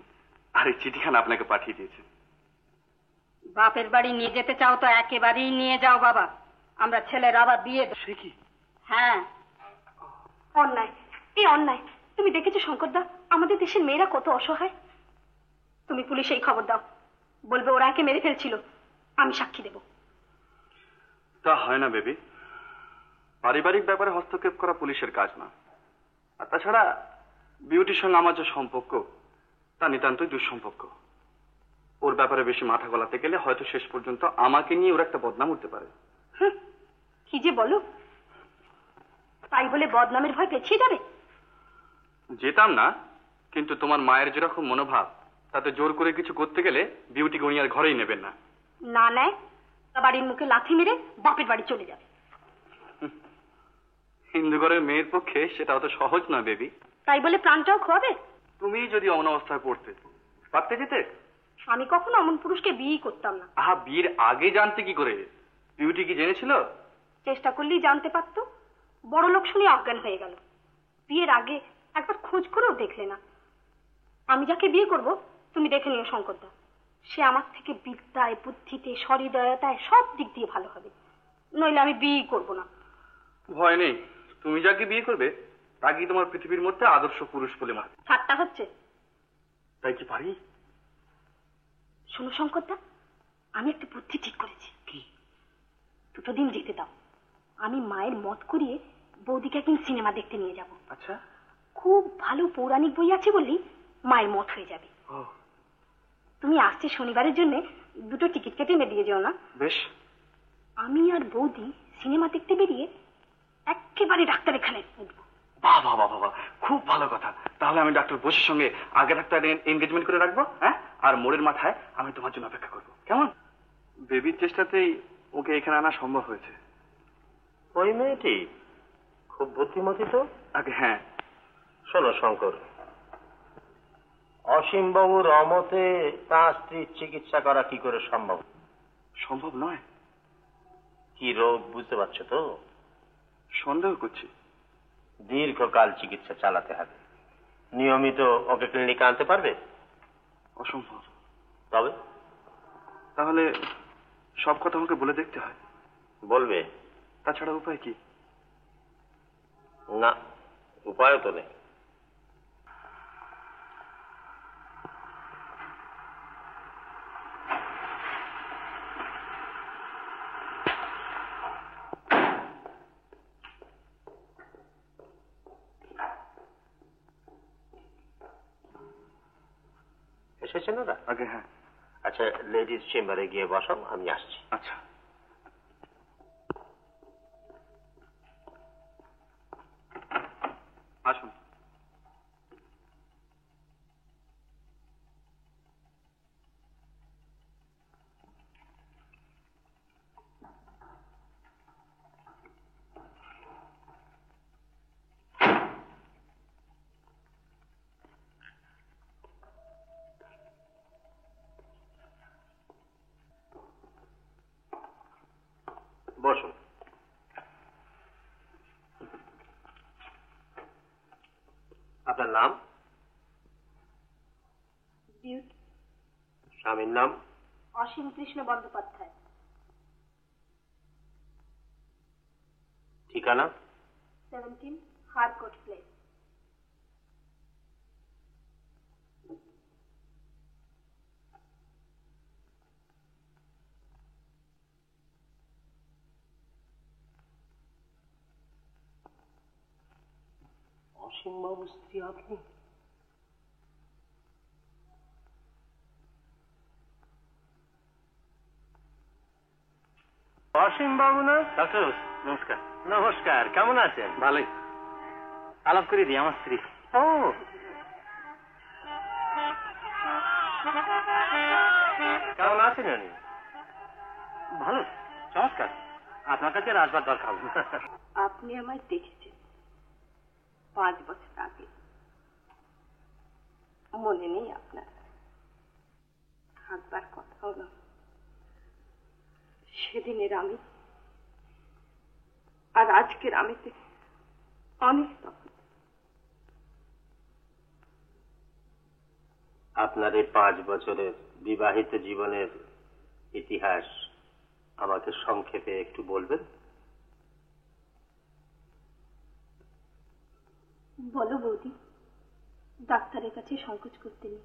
আর এই চিঠিখানা আপনাকে পাঠিয়ে দিয়েছে। বাপের বাড়ি নিয়ে যেতে চাও তো একেবারেই নিয়ে যাও বাবা, আমরা ছেলের আবার বিয়ে। সে কি? হ্যাঁ, অন্যায়, এই অন্যায়। তুমি দেখেছো শঙ্করদা, আমাদের দেশের মেয়েরা কত অসহায়। তুমি পুলিশে এই খবর দাও, বলবে ওরা একে মেরে ফেলছিল, আমি সাক্ষী দেব। তা হয় না বেবি, পারিবারিক ব্যাপারে হস্তক্ষেপ করা পুলিশের কাজ না। আর তাছাড়া বিউটির সঙ্গে আমার যে সম্পর্ক তা নিতান্তই দুঃসম্পর্ক। ওর ব্যাপারে বেশি মাথা গলাতে গেলে হয়তো শেষ পর্যন্ত আমাকে নিয়ে ওর একটা বদনাম উঠতে পারে। কি যে বলো, তাই বলে বদনামের ভয় পেছিয়ে যাবে? যেতাম না, কিন্তু তোমার মায়ের যেরকম মনোভাব তাতে জোর করে কিছু করতে গেলে বিউটি গনিয়ার ঘরেই নেবেন না। না নেয়, বাড়ির মুখে লাথি মেরে বাপের বাড়ি চলে যাবে। হিন্দু ঘরের মেয়ের পক্ষে সেটা অত সহজ নয় বেবি। তাই বলে প্রাণটাও খোয়াবে? তুমি যদি অমন অবস্থায় পড়তে পারতে যেতে? আমি কখনো অমন পুরুষকে বিয়ে করতাম না। আহা, বিয়ের আগে জানতে কি করে? বিউটি কি জেনেছিল? চেষ্টা করলেই জানতে পারতো। বড় লোক শুনে অজ্ঞান হয়ে গেল। বিয়ের আগে একবার খোঁজ করেও দেখলে না। আমি যাকে বিয়ে করব তুমি দেখে নিও শঙ্করদা, সে আমার থেকে বিদ্যায়, বুদ্ধিতে, সহৃদয়তায় সব দিক দিয়ে ভালো হবে, নইলে আমি বিয়ে করব না। ভয় নেই, তুমি যাকে বিয়ে করবে তাকেই তোমার পৃথিবীর মধ্যে আদর্শ পুরুষ বলে মানবে। ঠাট্টা হচ্ছে? তাই কি পারি? শোনো শঙ্করদা, আমি একটা বুদ্ধি ঠিক করেছি। কি? দুটো দিন যেতে দাও, আমি মায়ের মত করিয়ে বৌদিকে একদিন সিনেমা দেখতে নিয়ে যাব। আচ্ছা, খুব ভালো পৌরাণিক বই আছে বললেই মায়ের মত হয়ে যাবে। তুমি আসছে শনিবারের জন্য দুটো টিকিট কেটে এনে দিয়ে যেও না। বেশ। আমি আর বৌদি সিনেমা দেখতে বেরিয়ে একেবারে ডাক্তারের খানে উঠবো। বাহ বাহ বাহ বাহ, খুব ভালো কথা। তাহলে আমি ডাক্তার বোসের সঙ্গে আগে একটা এনগেজমেন্ট করে রাখবো, হ্যাঁ? আর মোড়ের মাথায় আমি তোমার জন্য অপেক্ষা করবো, কেমন? বেবির চেষ্টাতেই ওকে এখানে আনা সম্ভব হয়েছে। ওই মেয়েটি খুব বুদ্ধিমতী তো। আগে হ্যাঁ। শোনো শঙ্কর, অসীমবাবুর অমতে তাঁর স্ত্রীর চিকিৎসা করা কি করে সম্ভব? সম্ভব নয়। কি রোগ বুঝতে পারছো তো? সন্দেহ করছি। দীর্ঘকাল চিকিৎসা চালাতে হবে। নিয়মিত ওকে ক্লিনিকে আনতে পারবে? অসম্ভব। তবে? তাহলে সব কথা আমাকে বলে দেখতে হয়। বলবে? তাছাড়া উপায় কি? না, উপায়ও তো নেই। এসেছেন ওরা? আগে হ্যাঁ। আচ্ছা, লেডিস চেম্বারে গিয়ে বসো, আমি আসছি। আচ্ছা। আসুন। বসুন। আপনার নাম? স্বামীর নাম? অসীম কৃষ্ণ বন্দ্যোপাধ্যায়। ঠিকানা? 17 হারকোট প্লেস। অসীমবাবুর স্ত্রী আপনি? অসীমবাবু না? ডাক্তার নমস্কার। নমস্কার, কেমন আছেন? ভালোই। আলাপ করে দিই, আমার স্ত্রী। ও, কেমন আছেন উনি? ভালো, চমৎকার। আপনার কাছে আর আসবার দরকার নেই। আপনি আমায় দেখেছেন 5 বছর আগে, মনে নেই আপনার? থাকবার কথাও না। সেদিনের আমি আর আজকের আমিতে অনেক তফাৎ। আপনার এই 5 বছরের বিবাহিত জীবনের ইতিহাস আমাকে সংক্ষেপে একটু বলবেন? বলো বৌদি, ডাক্তারের কাছে সংকোচ করতে নেই।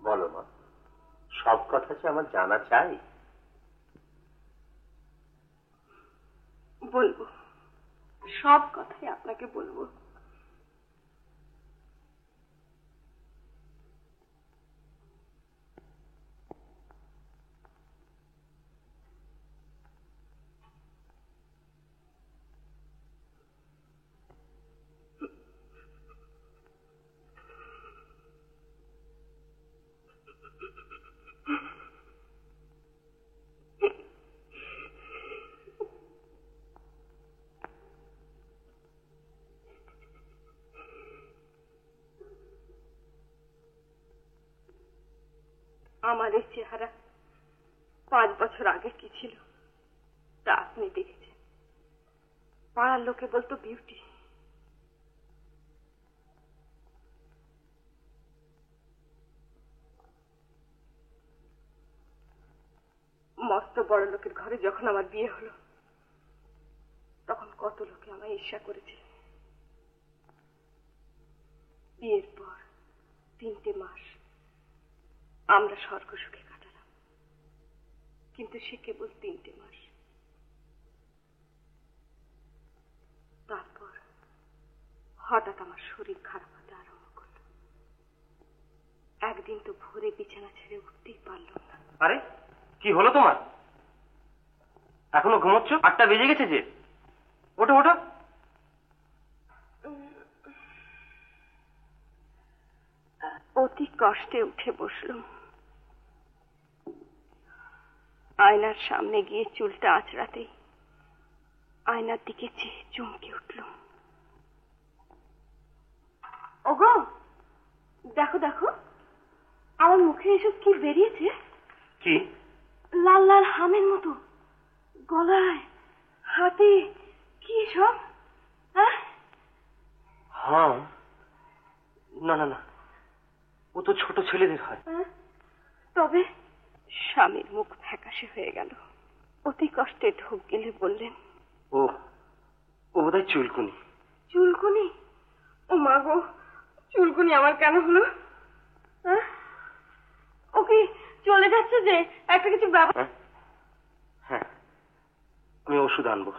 বলো মা, সব কথা যে আমার জানা চাই। বলবো, সব কথাই আপনাকে বলবো। আমার এই চেহারা 5 বছর আগে কি ছিল তা আপনি দেখেছেন। পাড়ার লোকে বলতো বিউটি। মস্ত বড় লোকের ঘরে যখন আমার বিয়ে হলো তখন কত লোকে আমায় ঈর্ষা করেছে। বিয়ের পর 3টে মাস আমরা স্বর্গ সুখে কাটালাম, কিন্তু সে কেবল 3টে মাস। তারপর হঠাৎ আমার শরীর খারাপ হতে আরম্ভ করলো। একদিন তো ভোরে বিছানা ছেড়ে উঠতেই পারলাম না। আরে কি হলো তোমার? এখনো ঘুমোচ্ছ? 8টা বেজে গেছে যে। ওঠো ওঠো। অতি কষ্টে উঠে বসলাম। আয়নার সামনে গিয়ে চুলটা আঁচড়াতেই আয়নার দিকে চেয়ে চমকে উঠল। ওগো, দেখো দেখো, আমার মুখে এসব কি বেরিয়েছে? কি? লাল লাল হামের মতো, গলায় হাতে, কি সব? হ্যাঁ, না না না, ও তো ছোট ছেলেদের হয়। তবে স্বামীর মুখ ফ্যাকাশে হয়ে গেল। অতি কষ্টে ঢোক গেলে বললেন, ও বোধহয় চুলকুনি। চুলকুনি? ও মা গো, চুলকুনি আমার কেন হলো? ও কি চলে যাচ্ছে যে? একটা কিছু ব্যবস্থা। হ্যাঁ, আমি ওষুধ আনবো।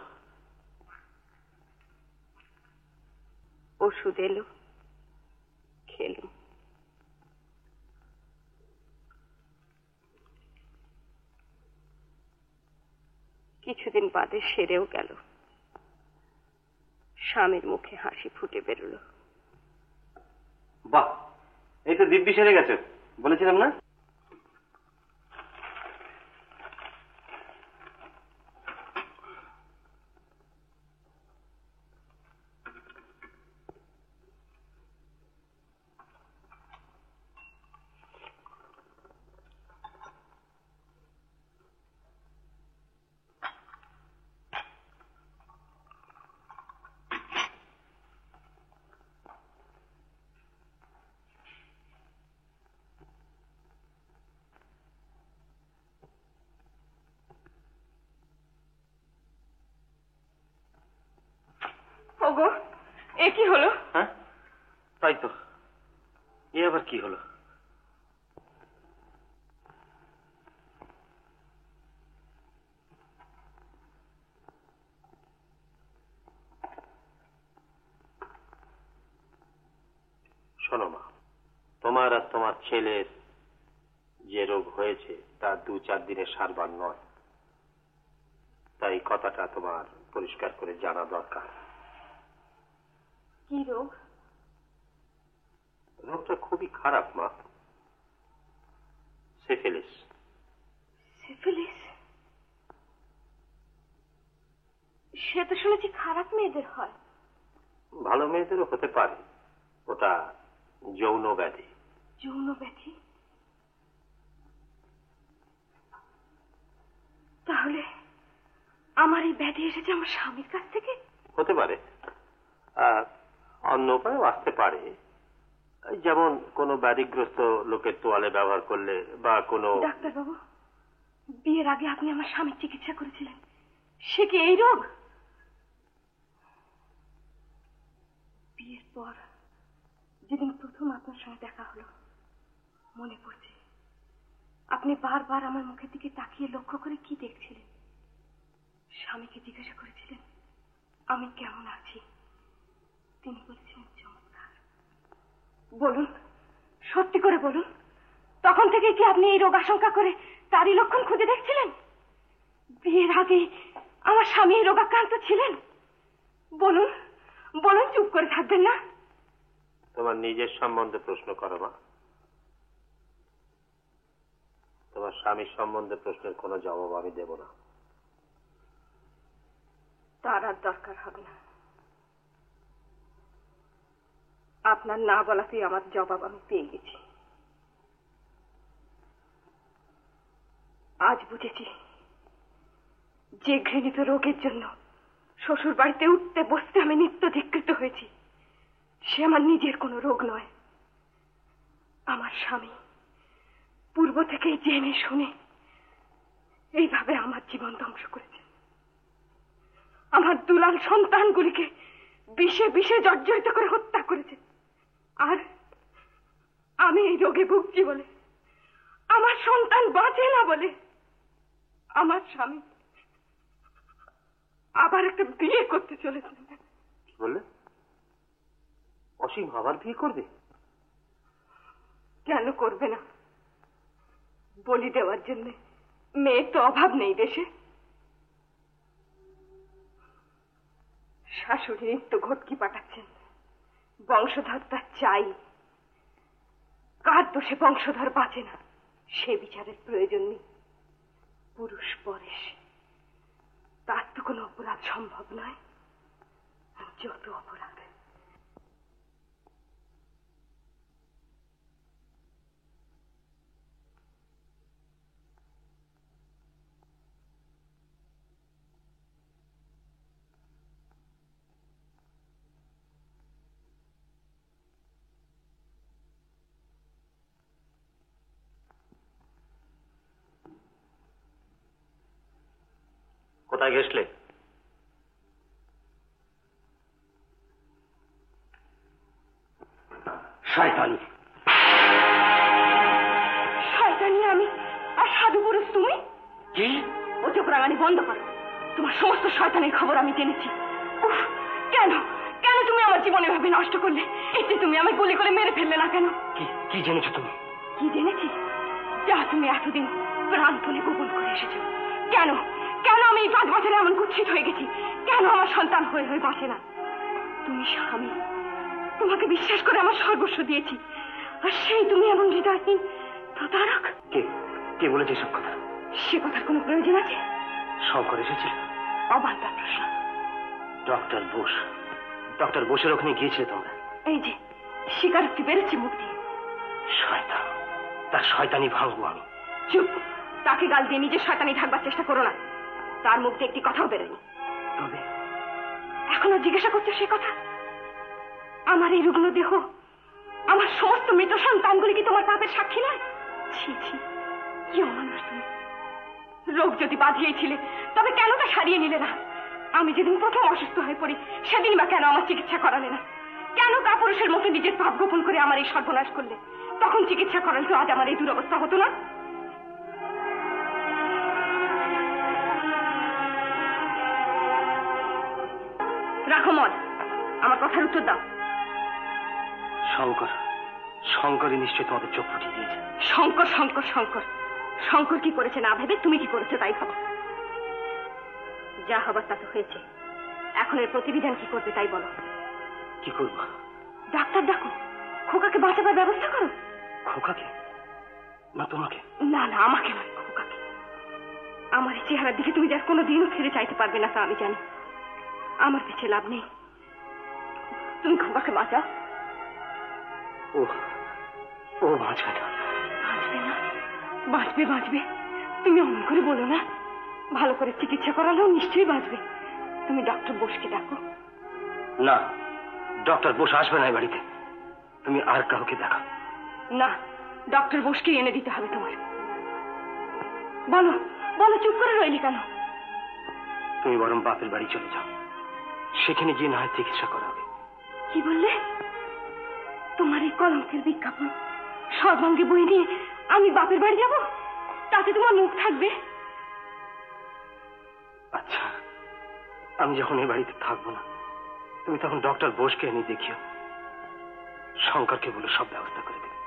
ওষুধ এলো, খেলুম। কিছুদিন বাদে সেরেও গেল। স্বামীর মুখে হাসি ফুটে বেরোলো। বাহ, এই তো দিব্যি সেরে গেছে, বলেছিলাম না? ওগো, এ কি হলো? হ্যাঁ, তাই তো, এ আবার কি হলো? শোনো মা, তোমার আর তোমার ছেলের যে রোগ হয়েছে তা 2-4 দিনের সারবার নয়। তাই কথাটা তোমার পরিষ্কার করে জানা দরকার। কি রোগ? রোগটা খুবই খারাপ মা, সিফিলিস। সিফিলিস? সে তো শুনেছি খারাপ মেয়েদের হয়। ভালো মেয়েদেরও হতে পারে, ওটা যৌন ব্যাধি। যৌন ব্যাধি? তাহলে আমার এই ব্যাধি এসেছে আমার স্বামীর কাছ থেকে? হতে পারে, অন্য উপায়ও আসতে পারে, যেমন কোনো ব্যাধিগ্রস্ত লোকের তোয়ালে ব্যবহার করলে বা কোনো। ডাক্তারবাবু, বিয়ের আগে আপনি আমার স্বামীর চিকিৎসা করেছিলেন, সে কি এই রোগ? বিয়ের পর যেদিন প্রথম আপনার সঙ্গে দেখা হলো, মনে পড়ছে আপনি বারবার আমার মুখের দিকে তাকিয়ে লক্ষ্য করে কি দেখছিলেন। স্বামীকে জিজ্ঞাসা করেছিলেন আমি কেমন আছি, তিনি বলেছিলেন চমৎকার। বলুন, সত্যি করে বলুন, তখন থেকে কি আপনি এই রোগ আশঙ্কা করে তারই লক্ষণ খুঁজে দেখছিলেন? বিয়ের আগে আমার স্বামী এই রোগাক্রান্ত ছিলেন? বলুন বলুন, চুপ করে থাকবেন না। তোমার নিজের সম্বন্ধে প্রশ্ন করো মা, তোমার স্বামীর সম্বন্ধে প্রশ্নের কোনো জবাব আমি দেব না। তার আর দরকার হবে না, আপনার না বলাতেই আমার জবাব আমি পেয়ে গেছি। আজ বুঝেছি যে ঘৃণিত রোগের জন্য শ্বশুর বাড়িতে উঠতে বসতে আমি নিত্য ধিকৃত হয়েছি, সে আমার নিজের কোনো রোগ নয়। আমার স্বামী পূর্ব থেকেই জেনে শুনে এইভাবে আমার জীবন ধ্বংস করেছে। আমার দুলাল সন্তানগুলিকে বিষে বিষে জর্জরিত করে হত্যা করেছে। আর আমি এই রোগে ভুগছি বলে, আমার সন্তান বাঁচে না বলে, আমার স্বামী আবার একটা বিয়ে করতে চলেছে। কি বললে? অসীম আবার বিয়ে করবে? কেন করবে না? বলি দেওয়ার জন্য মেয়ের তো অভাব নেই দেশে। শাশুড়ি নিত্য ঘটকি পাঠাচ্ছেন, বংশধর তার চাই। কার দোষে বংশধর বাঁচে না সে বিচারের প্রয়োজন নেই। পুরুষ পরেশ, তার তো কোনো অপরাধ সম্ভব নয়। যত অপরাধ কোথায় গেছলে? শয়তানি। শয়তানি আমি আর সাধু পুরুষ তুমি? কি? ও চোখ রাঙানি বন্ধ করো। তোমার সমস্ত শয়তানের খবর আমি জেনেছি। উফ, কেন কেন তুমি আমার জীবন এভাবে নষ্ট করলে? এতে তুমি আমায় গুলি করে মেরে ফেললে না কেন? কি জেনেছো তুমি? কি জেনেছি? যা তুমি এতদিন প্রাণপণে গোপন করে এসেছো। কেন কেন আমি এই 5 বছরে এমন কুৎসিত হয়ে গেছি? কেন আমার সন্তান হয়ে হয়ে বাঁচে না? তুমি স্বামী, তোমাকে বিশ্বাস করে আমার সর্বস্ব দিয়েছি, আর সেই তুমি এমন হৃদয়হীন প্রতারক। কে বলেছে সব কথা? সে কথার কোনো প্রয়োজন আছে? শঙ্কর এসেছিল। অবান্তর প্রশ্ন। ডক্টর বোসের ওখানে গিয়েছিলে তোমরা? এই যে স্বীকারোক্তি বেরোচ্ছে মুখ দিয়ে। শয়তান, তার শয়তানি ভাঙবো আমি। চুপ, তাকে গাল দিয়ে নিজের শয়তানি ঢাকবার চেষ্টা করো না। তার মুখ দিয়ে একটি কথাও বেরোয়নি। তবে এখনো জিজ্ঞাসা করছো সে কথা? আমার এই রুগ্ন দেহ, আমার সমস্ত মৃত সন্তানগুলি কি তোমার পাপের সাক্ষী নয়? ছি ছি, কি অমানুষ তুমি। রোগ যদি বাঁধিয়েছিলে তবে কেন তা সারিয়ে নিলে না? আমি যেদিন প্রথম অসুস্থ হয়ে পড়ি সেদিন বা কেন আমার চিকিৎসা করালে না? কেন কাপুরুষের মতো নিজের পাপ গোপন করে আমার এই সর্বনাশ করলে? তখন চিকিৎসা করালে তো আজ আমার এই দুরবস্থা হতো না। রাখো মন, আমার কথার উত্তর দাও। শঙ্করই নিশ্চয়ই তোমাদের চোখ ফুটিয়ে দিয়েছে। শঙ্কর শঙ্কর শঙ্কর শঙ্কর কি করেছে না ভেবে তুমি কি করেছো তাই ভাবো। যা হবার তা তো হয়েছে, এখন এর প্রতিবিধান কি করবে তাই বলো। কি করব? ডাক্তার ডাকো, খোকাকে বাঁচাবার ব্যবস্থা করো। খোকাকে না তোমাকে? না না, আমাকে নয়, খোকাকে। আমার এই চেহারার দিকে তুমি যার কোনোদিনও ফিরে চাইতে পারবে না তা আমি জানি। আমার পিছে লাভ নেই। তুমি খোকাকে বাঁচাও। ও বাঁচবে না। বাঁচবে না? বাঁচবে বাঁচবে, তুমি অমন করে বলো না। ভালো করে চিকিৎসা করালেও নিশ্চয়ই বাঁচবে। তুমি ডক্টর বোসকে ডাকো। না, ডক্টর বোস আসবে না এই বাড়িতে। তুমি আর কাউকে দেখো। না, ডক্টর বোসকে এনে দিতে হবে তোমার। বলো বলো, চুপ করে রইলি কেন? তুমি বরং বাপের বাড়ি চলে যাও, সেখানে গিয়ে না হয় চিকিৎসা করা হবে। কি বললে? তোমার এই কলঙ্কের বিজ্ঞাপন সর্বাঙ্গে বই নিয়ে আমি বাপের বাড়ি যাব? তাতে তোমার মুখ থাকবে? আচ্ছা, আমি যখন এই বাড়িতে থাকবো না, তুমি তখন ডক্টর বোসকে এনে দেখিও। শঙ্করকে বলে সব ব্যবস্থা করে দেবে।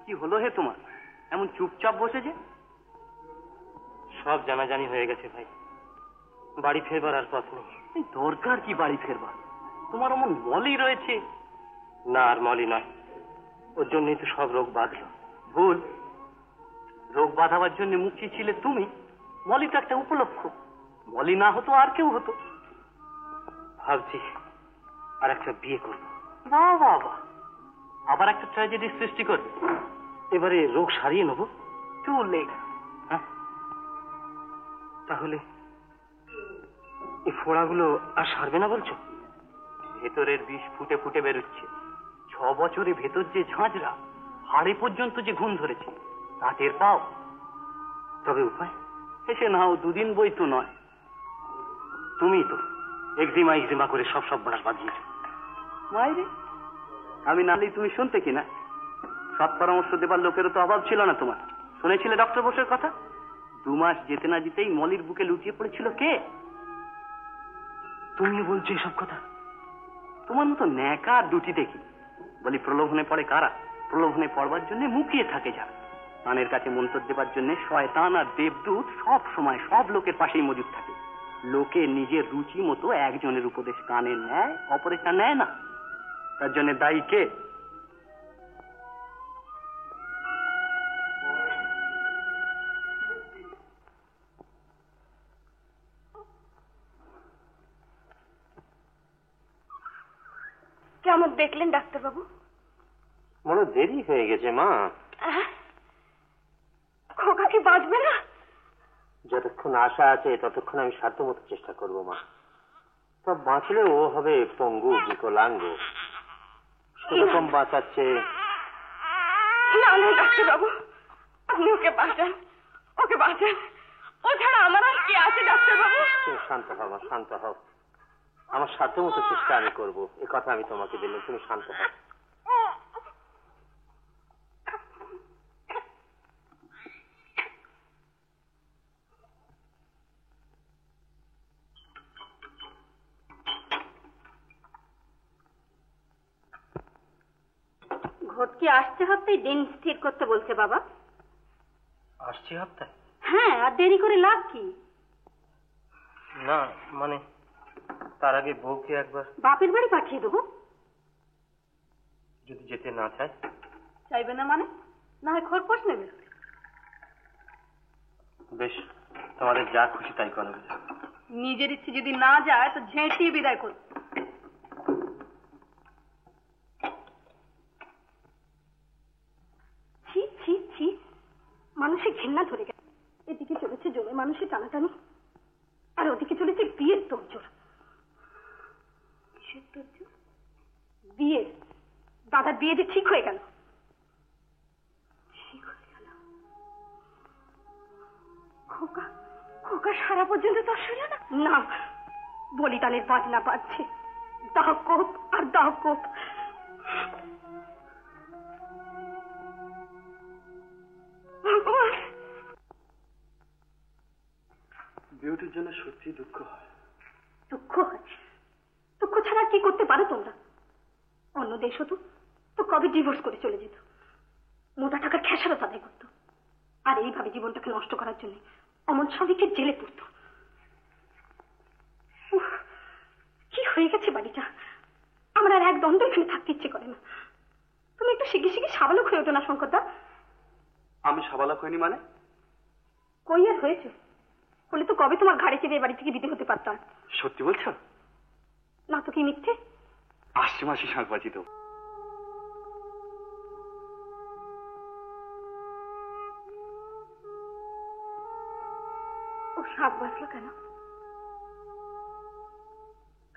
কি হলো হে তোমার, এমন চুপচাপ বসেছে? সব জানাজানি হয়ে গেছে ভাই, বাড়ি ফেরবার আর পথ নেই। দরকার কি বাড়ি ফেরবার? তোমার এমন মলি রয়েছে। না, আর মলি নয়, ওর জন্যই তো সব রোগ বাঁধল। ভুল, রোগ বাঁধাবার জন্য মুখী ছিলে তুমি। মলি তো একটা উপলক্ষ, মলি না হতো আর কেউ হতো। ভাবছি আর একটা বিয়ে করবো। বাহ বাহ বাহ, আবার একটা ট্র্যাজেডি সৃষ্টি করবে। এবারে রোগ সারিয়ে নেবো। Too late. হ্যাঁ, তাহলে এই ফোড়াগুলো আর সারবে না বলছো? ভেতরের বিষ ফুটে ফুটে বেরোচ্ছে। 6 বছরে ভেতর যে ঝাঁঝরা, হাড়ে পর্যন্ত যে ঘুম ধরেছে, তা টের পাও। তবে উপায়? এসে নাও, 2 দিন বই তো নয়। তুমি তো একজিমা করে সব সর্বনাশ বাঁধিয়েছ। মাইরে, আমি নালেই তুমি শুনতে কিনা? সব পরামর্শ দেবার লোকেরও তো অভাব ছিল না তোমার। শুনেছিলে ডক্টর বোসের কথা? 2 মাস যেতে না যেতেই মলির বুকে লুটিয়ে পড়েছিল কে? তুমি বলছো এসব কথা? তোমার মতো ন্যাকা আর দুটি দেখি। বলি, প্রলোভনে পড়ে কারা? প্রলোভনে পড়বার জন্য মুখিয়ে থাকে যারা। কানের কাছে মন্তর দেবার জন্য শয়তান আর দেবদূত সব সময় সব লোকের পাশেই মজুদ থাকে। লোকে নিজের রুচি মতো একজনের উপদেশ কানে নেয়, অপরেরটা নেয় না। তার জন্য দায়ী কে? কেমন দেখলেন ডাক্তারবাবু? মনে দেরি হয়ে গেছে মা। খোকা কি বাঁচবে না? যতক্ষণ আশা আছে ততক্ষণ আমি সাধ্যমতো চেষ্টা করবো মা। সব বাঁচলে ও হবে পঙ্গু, বিকলাঙ্গ। সেরকম বাঁচাচ্ছে। না না ডাক্তারবাবু, আপনি ওকে বাঁচান, ওকে বাঁচান। ও ছাড়া আমার আর কি আছে ডাক্তারবাবু? শান্ত হও মা, শান্ত হও। আমার সাধ্যমতো চেষ্টা আমি করবো, এ কথা আমি তোমাকে দিলাম। তুমি শান্ত হও। ঘটকি আসছে হপ্তায় দিন স্থির করতে বলছে বাবা। আসছে হপ্তায়? হ্যাঁ, আর দেরি করে লাভ কি? না মানে তার আগে বউকে একবার বাপের বাড়ি পাঠিয়ে দেবো। যদি যেতে না চায়? চাইবে না মানে? না হয় খরপোশ নেবে। বেশ, তোমাদের যা খুশি তাই করো। নিজের ইচ্ছে যদি না যায় তো ঝেঁটিয়ে বিদায় করো। ছি ছি ছি, মানুষের ঘেন্না ধরে গেছে। এদিকে চলেছে জমে মানুষের টানাটানি, আর ওদিকে চলেছে বিয়ের তোড়জোড়। কিসের তোড়জোড়? বিয়ের। দাদার বিয়ে যে ঠিক হয়ে গেল। ঠিক হয়ে গেল? খোকা, খোকা সারা পর্যন্ত তো আসলে না। না, বলিদানের বাজনা বাজছে। দাহ কোপ আর দাহ কোপ। বিউটির জন্য সত্যি দুঃখ হয়। দুঃখ হয়? দুঃখ ছাড়া কি করতে পারো তোমরা? অন্য দেশ হতো তো কবে ডিভোর্স করে চলে যেত, মোটা টাকার খেসারত আদায় করতো, আর এইভাবে জীবনটাকে নষ্ট করার জন্য অমন স্বামীকে জেলে পড়তো। কি হয়ে গেছে বাড়িটা? আমার আর এক দ্বন্দ্ব এখানে থাকতে ইচ্ছে করে না। তুমি একটু শিখে শিখে সাবালক হয়ে ওঠো না শঙ্করদা? আমি সাবালক হইনি মানে? কই আর হয়েছে? বলে তো কবে তোমার ঘাড়ে চেপে বাড়ি থেকে বিদে হতে পারতাম। সত্যি বলছো? না তো কি মিথ্যে? আসছে মাসি শাঁখবাজি তো। ও শাঁখ বাজলো কেন?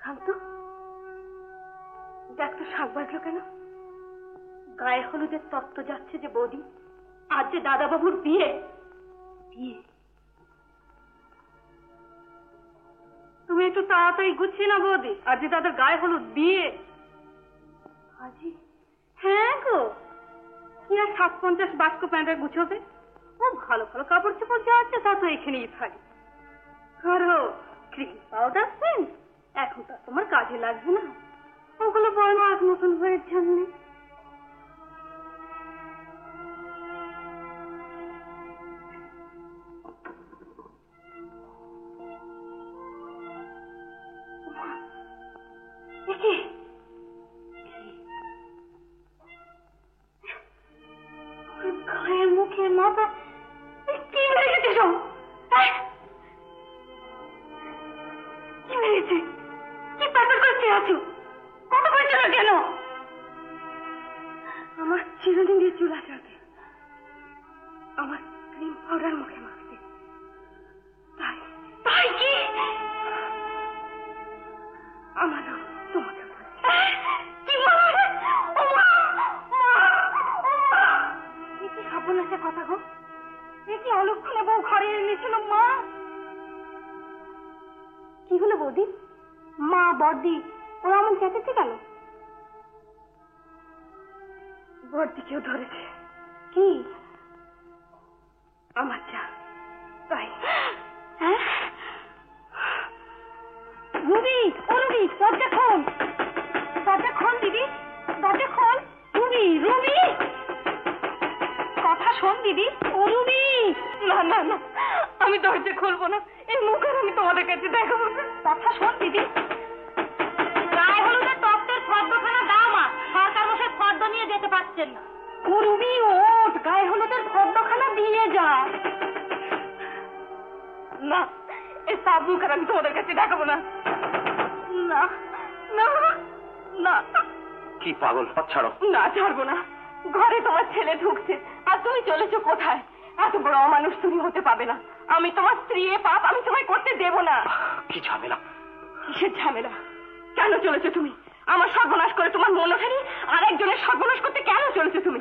খালতো দেখ তো শাঁখ বাজলো কেন? গায়ে হলুদের তত্ত্ব যাচ্ছে যে বৌদি, আজ যে দাদা বাবুর বিয়ে। বিয়ে? তুমি একটু তাড়াতাড়ি গুছিয়ে না বৌদি, আজ যে দাদার গায়ে হলুদ বিয়ে। আজি? হ্যাঁ গো, কি আর 50 বাস্ক প্যান্টের গুছোবে? ও ভালো ভালো কাপড় চোপড় যা আছে তা তো এখানেই থাকি। ধরো ক্রিম পাউডার পেন, এখন তো তোমার কাজে লাগবে না, ওগুলো বড় আজ নতুন হয়ে জন্য। গায়ের মুখে মাথা কি মেরেছে সব? কি মেরেছে? কি পাগল করছে আছো? কত করছে না কেন? আমার চিরুনি দিয়ে চুল আঁচড়াতে, আমার ক্রিম পাউডার মুখে মাখতে, তাই তাই কি আমারও তোমাকে কি সর্বনাশে কথা গো, এ কি অলক্ষণে বউ ঘরে এনেছিল মা? কি হলো বৌদি? মা বড়দি ওরা এমন চেঁচাচ্ছে কেন? বড়দি কেউ ধরেছে। কি? আমার যা, তাই। রুবি, ও রুবি, দরজা খোল, দরজা খোল দিদি, দরজা খোল। রুবি, রুবি, কথা শোন দিদি। ও রুবি। না না না, আমি দরজা খুলবো না, এই মুখ আর আমি তোমাদের কাছে দেখাবো না। কথা শোন দিদি, গায়ে হলুদের তত্ত্বের ফর্দখানা দাও মা, সরকার মশাই ফর্দ নিয়ে যেতে পারছেন না। ও রুবি ওঠ, গায়ে হলুদের ফর্দখানা দিয়ে যা। না, এই সব মুখ আর আমি তোমাদের কাছে দেখাবো না। না না না। কি পাগল, হাত ছাড়ো। না ছাড়বো না। ঘরে তোমার ছেলে ঢুকছে আর তুমি চলেছো কোথায়? এত বড় অমানুষ তুমি হতে পাবে না। আমি তোমার স্ত্রী, এ পাপ আমি তোমায় করতে দেব না। কি ঝামেলা? কিসের ঝামেলা? কেন চলেছো তুমি? আমার সর্বনাশ করে তোমার মন ওঠেনি? আর একজনের সর্বনাশ করতে কেন চলেছো তুমি?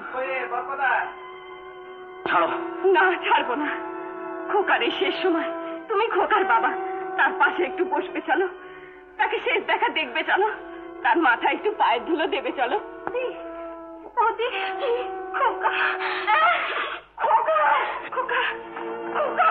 ছাড়ো। না ছাড়বো না। খোকার এই শেষ সময়, তুমি খোকার বাবা, তার পাশে একটু বসবে চলো, তাকে শেষ দেখা দেখবে চলো, তার মাথায় একটু পায়ের ধুলো দেবে চলো। খোকা, খোকা, খোকা, খোকা,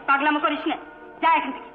পাগলামো করিস না, যা এখান থেকে।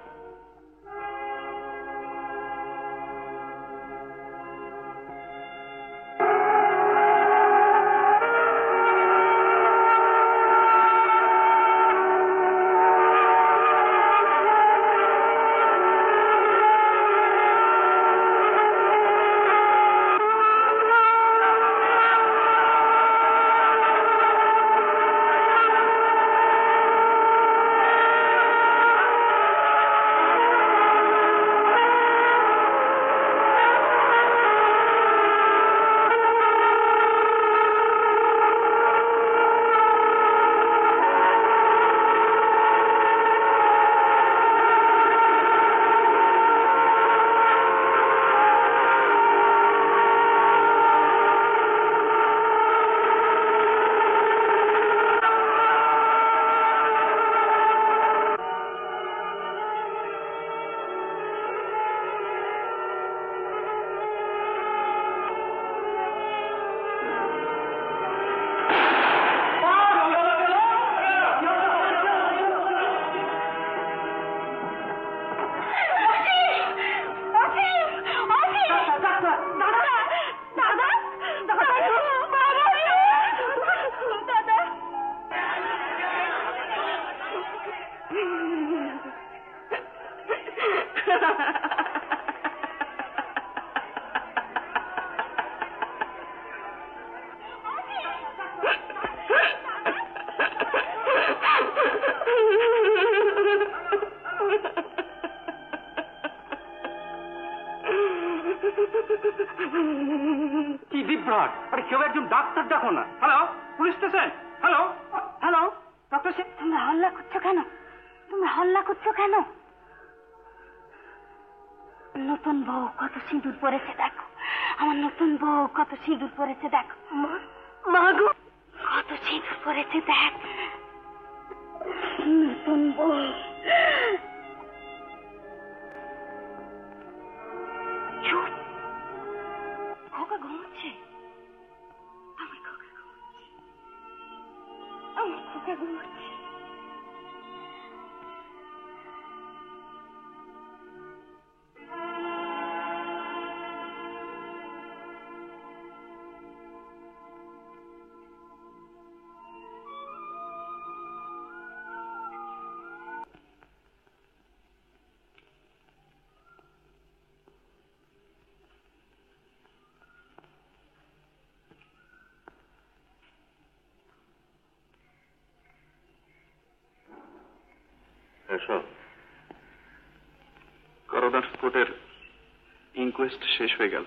কি বিভ্রাট! আরে কেউ একজন ডাক্তার ডাকো না। Hello, police station. Hello hello, doctor সাহেব। তোমরা হল্লা করছো কেন? তোমরা হল্লা করছো কেন? নতুন বউ কত সিঁদুর পরেছে দেখো। আমার নতুন বউ কত সিঁদুর পরেছে দেখো। মা গো, কত সিঁদুর পরেছে দেখ। নতুন বউ। চুপ। খোকা ঘুমোচ্ছে। আমার খোকা ঘুমোচ্ছে। আমার খোকা ঘুমোচ্ছে। করোনার কোর্টের ইনকোয়েস্ট শেষ হয়ে গেল।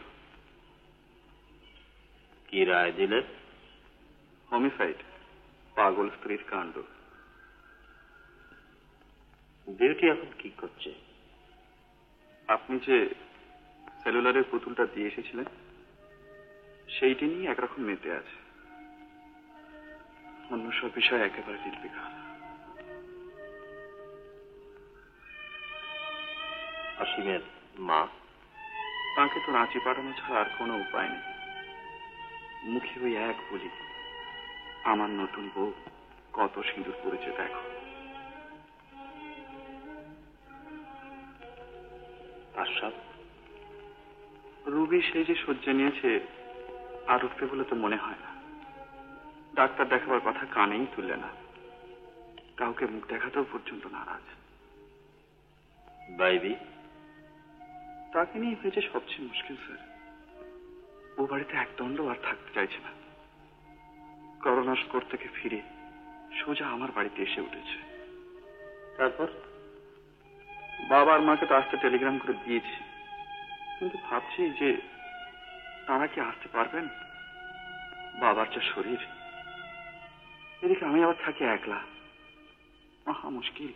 কি রায় দিলে? হোমিসাইড, পাগল স্ত্রীর কাণ্ড। বিউটি এখন কি করছে? আপনি যে সেলুলারের পুতুলটা দিয়ে এসেছিলেন সেইটি নিয়ে একরকম মেতে আছে, অন্য সব বিষয় একেবারে নির্বিকার। অসীমের মা? তাকে তো রাঁচি পাঠানো ছাড়া আর কোনো উপায় নেই। মুখে ওই এক বলি, আমার নতুন বউ কত সিঁদুর পড়েছে দেখো। আশরাফ? রুবি সেই যে সহ্যে নিয়েছে আর উঠবে বলে তো মনে হয় না। ডাক্তার দেখাবার কথা কানেই তুললে না, কাউকে মুখ দেখাতেও পর্যন্ত নারাজ। বাইবি? তাকে নিয়ে হয়েছে সবচেয়ে মুশকিল স্যার। ও বাড়িতে এক দণ্ড আর থাকতে চাইছে না। করোনা স্কোর থেকে ফিরে সোজা আমার বাড়িতে এসে উঠেছে। তারপর বাবার মাকে তো আসতে টেলিগ্রাম করে দিয়েছি, কিন্তু ভাবছি যে তারা কি আসতে পারবেন? বাবার যা শরীর, এদিকে আমি আবার থাকি একলা, মহা মুশকিল।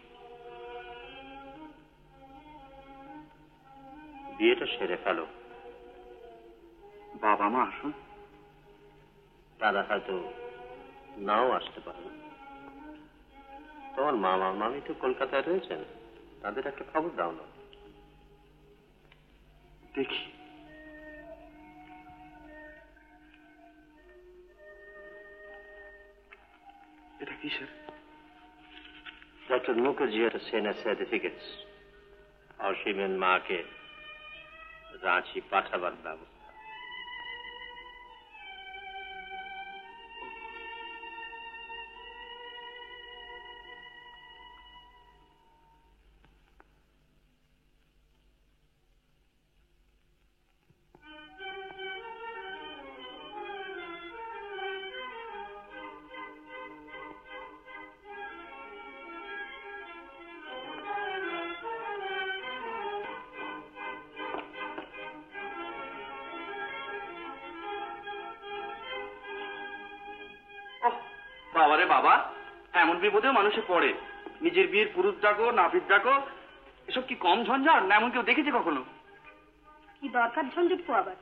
বিয়েটা সেরে ফেলো। বাবা মা আসুন, দাদা হয়তো নাও আসতে পারে। তোমার মামা মামি তো কলকাতায় রয়েছেন, তাদের একটা খবর দাও না। দেখি। এটা কিসের? ডক্টর মুখার্জির সেনা সার্টিফিকেটস। অসীমের মাকে রাঁচি পাঠাবার ব্যবস্থা। বাবারে বাবা, এমন বিপদেও মানুষে পড়ে। নিজের বিয়ের পুরুষ ডাকো, নাপিত ডাকো, এসব কি কম ঝঞ্ঝাট না? এমন কেউ দেখেছে কখনো? কি দরকার ঝঞ্ঝট তো আবার?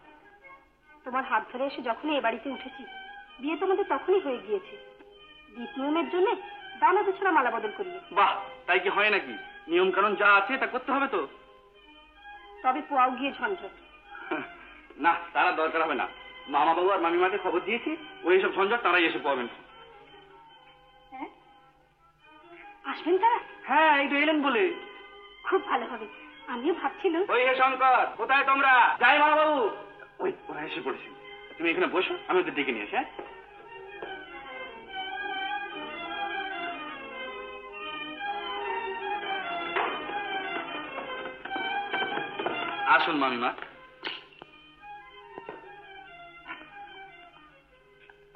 তোমার হাত ধরে এসে যখনই এ বাড়িতে উঠেছি, বিয়ে তোমাদের তখনই হয়ে গিয়েছে। দীপ নিয়মের জন্য দানা দুছড়া মালা বদল করিয়ে। বাহ, তাই কি হয় নাকি? নিয়ম কানুন যা আছে তা করতে হবে তো। তবে পোয়াও গিয়ে ঝঞ্ঝট। না, তারা দরকার হবে না। মামা বাবু আর মামিমাকে খবর দিয়েছি, ওই সব ঝঞ্ঝট তারাই এসে পাবেন। হ্যাঁ, আসবেন তারা? হ্যাঁ, এই তো এলেন বলে। খুব ভালো হবে। আমিও ভাবছিলাম। ওই হে শঙ্কর, কোথায় তোমরা? যাই মামা বাবু। ওই ওরা এসে পড়েছে। তুমি এখানে বসো, আমি ওদের ডেকে নিয়ে আসি। হ্যাঁ, আসুন মামিমা।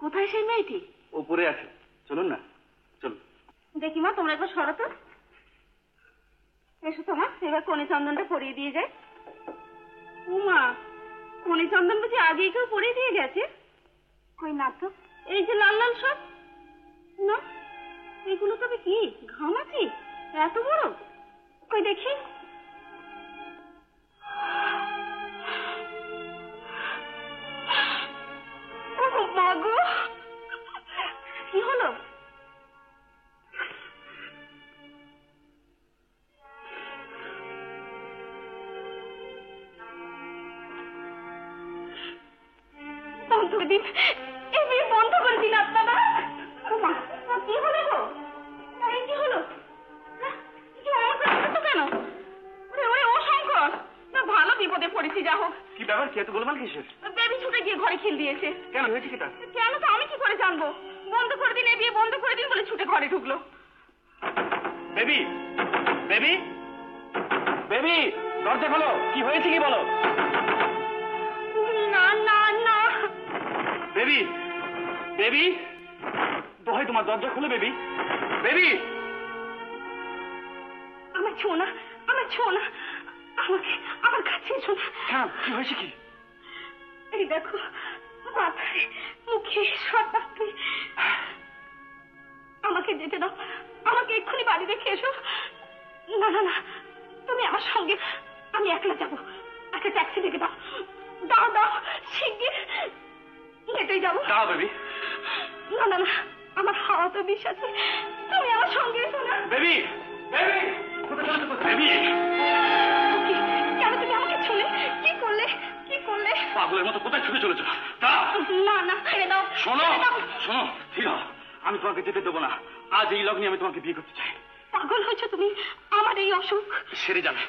কোথায় সেই মেয়েটি? উপরে আছে, চলুন না, চলুন। দেখি মা, তোমরা একবার সরো তো। এসো তো মা, এবার কনে চন্দনটা পরিয়ে দিয়ে যায়। উমা, কনে চন্দন বুঝি আগেই কেউ পরিয়ে দিয়ে গেছে? কই না তো, এই যে লাল লাল সব, না এগুলো তবে কি ঘামাচি এত বড়? কই দেখি। মা গো, কি হলো? বন্ধ করে দিন, এই বিয়ে বন্ধ করে দিন আপনারা। কি হলো গো? কি হলো? কেন? ও শঙ্কর, না ভালো বিপদে পড়েছি। যা হোক। কি ব্যাপার, কি এত গোলমাল কিসের? বেবি ছুটে গিয়ে ঘরে খিল দিয়েছে। কেন হয়েছে সেটা? কেন তো আমি কি করে জানবো? বন্ধ করে দিন, এই বিয়ে বন্ধ করে দিন বলে ছুটে ঘরে ঢুকলো। বেবি, বেবি, বেবি, দরজা খোলো, কি হয়েছে কি বলো। না না না। বেবি, বেবি, দোহাই তোমার, দরজা খুলে বেবি। বেবি, আমার ছো না, আমার ছো না, আমাকে আমার কাছে এসো না। হ্যাঁ, কি হয়েছে কি? এই দেখো, মাথায় মুখে সব বাকি। আমাকে যেতে দাও, আমাকে এক্ষুনি বাড়ি রেখে এসো। না না না, তুমি আমার সঙ্গে, আমি একলা যাবো। একটা ট্যাক্সি ডেকে দাও, দাও দাও শিগগির, হেঁটেই যাবো। দাও বেবি। না না না, আমার হাওয়া তো বিষ আছে, তুমি আমার সঙ্গে এসো না। বেবি, বেবি, বেবি, কেন তুমি আমাকে ছুলে? কি করলে? কি করলে? পাগলের মতো কোথায় ছুটে চলেছ? না না, ছেড়ে দাও। শোনো, শোনো, ঠিক আছে, আমি তোমাকে যেতে দেবো না। আজ এই লগ্নে আমি তোমাকে বিয়ে করতে চাই। পাগল হয়েছো তুমি? আমার এই অসুখ সেরে যাবে,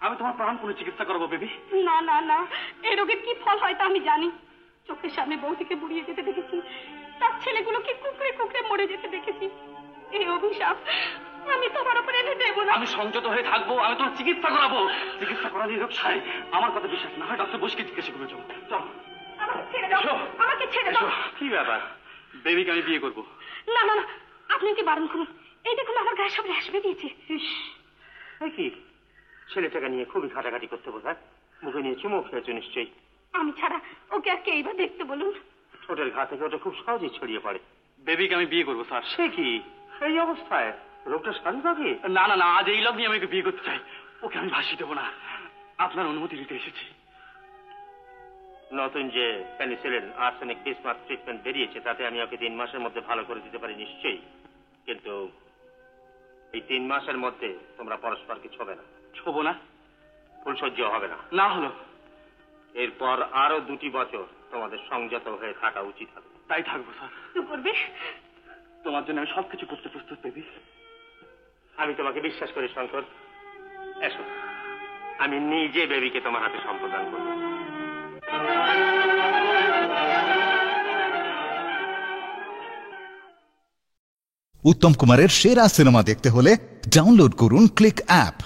আমি তোমার প্রাণপণে চিকিৎসা করবো বেবি। না না না, এই রোগের কি ফল হয় তা আমি জানি। চোখের সামনে বউটিকে বুড়িয়ে যেতে দেখেছি, তার ছেলেগুলোকে কুকড়ে কুকড়ে মরে যেতে দেখেছি। এই অভিশাপ আমি তোমার উপরে এনে দেবো না। আমি সংযত হয়ে থাকবো, আমি তোমার চিকিৎসা করাবো। চিকিৎসা করার এই রোগ সারে আমার কথা বিশ্বাস না হয় ডক্টর বসকে জিজ্ঞাসা করবে। চলো চলো, আমাকে ছেড়ে দাও, আমাকে ছেড়ে দাও। কি ব্যাপার, বেবিকে আমি বিয়ে করবো? না না না, আপনি ওকে বারণ করুন। এই দেখুন আমার গায়ে সব র্যাশ বেরিয়েছে। কি ছেলেটাকে নিয়ে খুবই ঘাটাঘাটি করতে বোঝায়, মুখে নিয়ে চুমুক খেয়েছে নিশ্চয়ই। আমি ছাড়া ওকে আর কেই বা দেখতে বলুন। ঠোঁটের ঘা থেকে ওটা খুব সহজেই ছড়িয়ে পড়ে। বেবিকে আমি বিয়ে করবো স্যার। সে কি এই অবস্থায়? রোগটা সারি পাবে? না না না, আজ এই লগ্নে আমি ওকে বিয়ে করতে চাই। ওকে আমি ভাসিয়ে দেবো না, আপনার অনুমতি দিতে এসেছি। নতুন যে পেনিসিলিন আর্সেনিক বিসমার্ক ট্রিটমেন্ট বেরিয়েছে, তাতে আমি ওকে 3 মাসের মধ্যে ভালো করে দিতে পারি নিশ্চয়ই। কিন্তু এই 3 মাসের মধ্যে তোমরা পরস্পরকে ছোবে না। ছোবো না? ফুলসহ্য হবে না। না হলো এরপর আরো 2টি বছর তোমাদের সংযত হয়ে থাকা উচিত হবে। তাই থাকবো স্যার। তুই করবে? তোমার জন্য আমি সবকিছু করতে প্রস্তুত বেবি। আমি তোমাকে বিশ্বাস করি শঙ্কর। এসো, আমি নিজে বেবিকে তোমার হাতে সম্প্রদান করব। উত্তম কুমারের সেরা সিনেমা দেখতে হলে ডাউনলোড করুন ক্লিক অ্যাপ।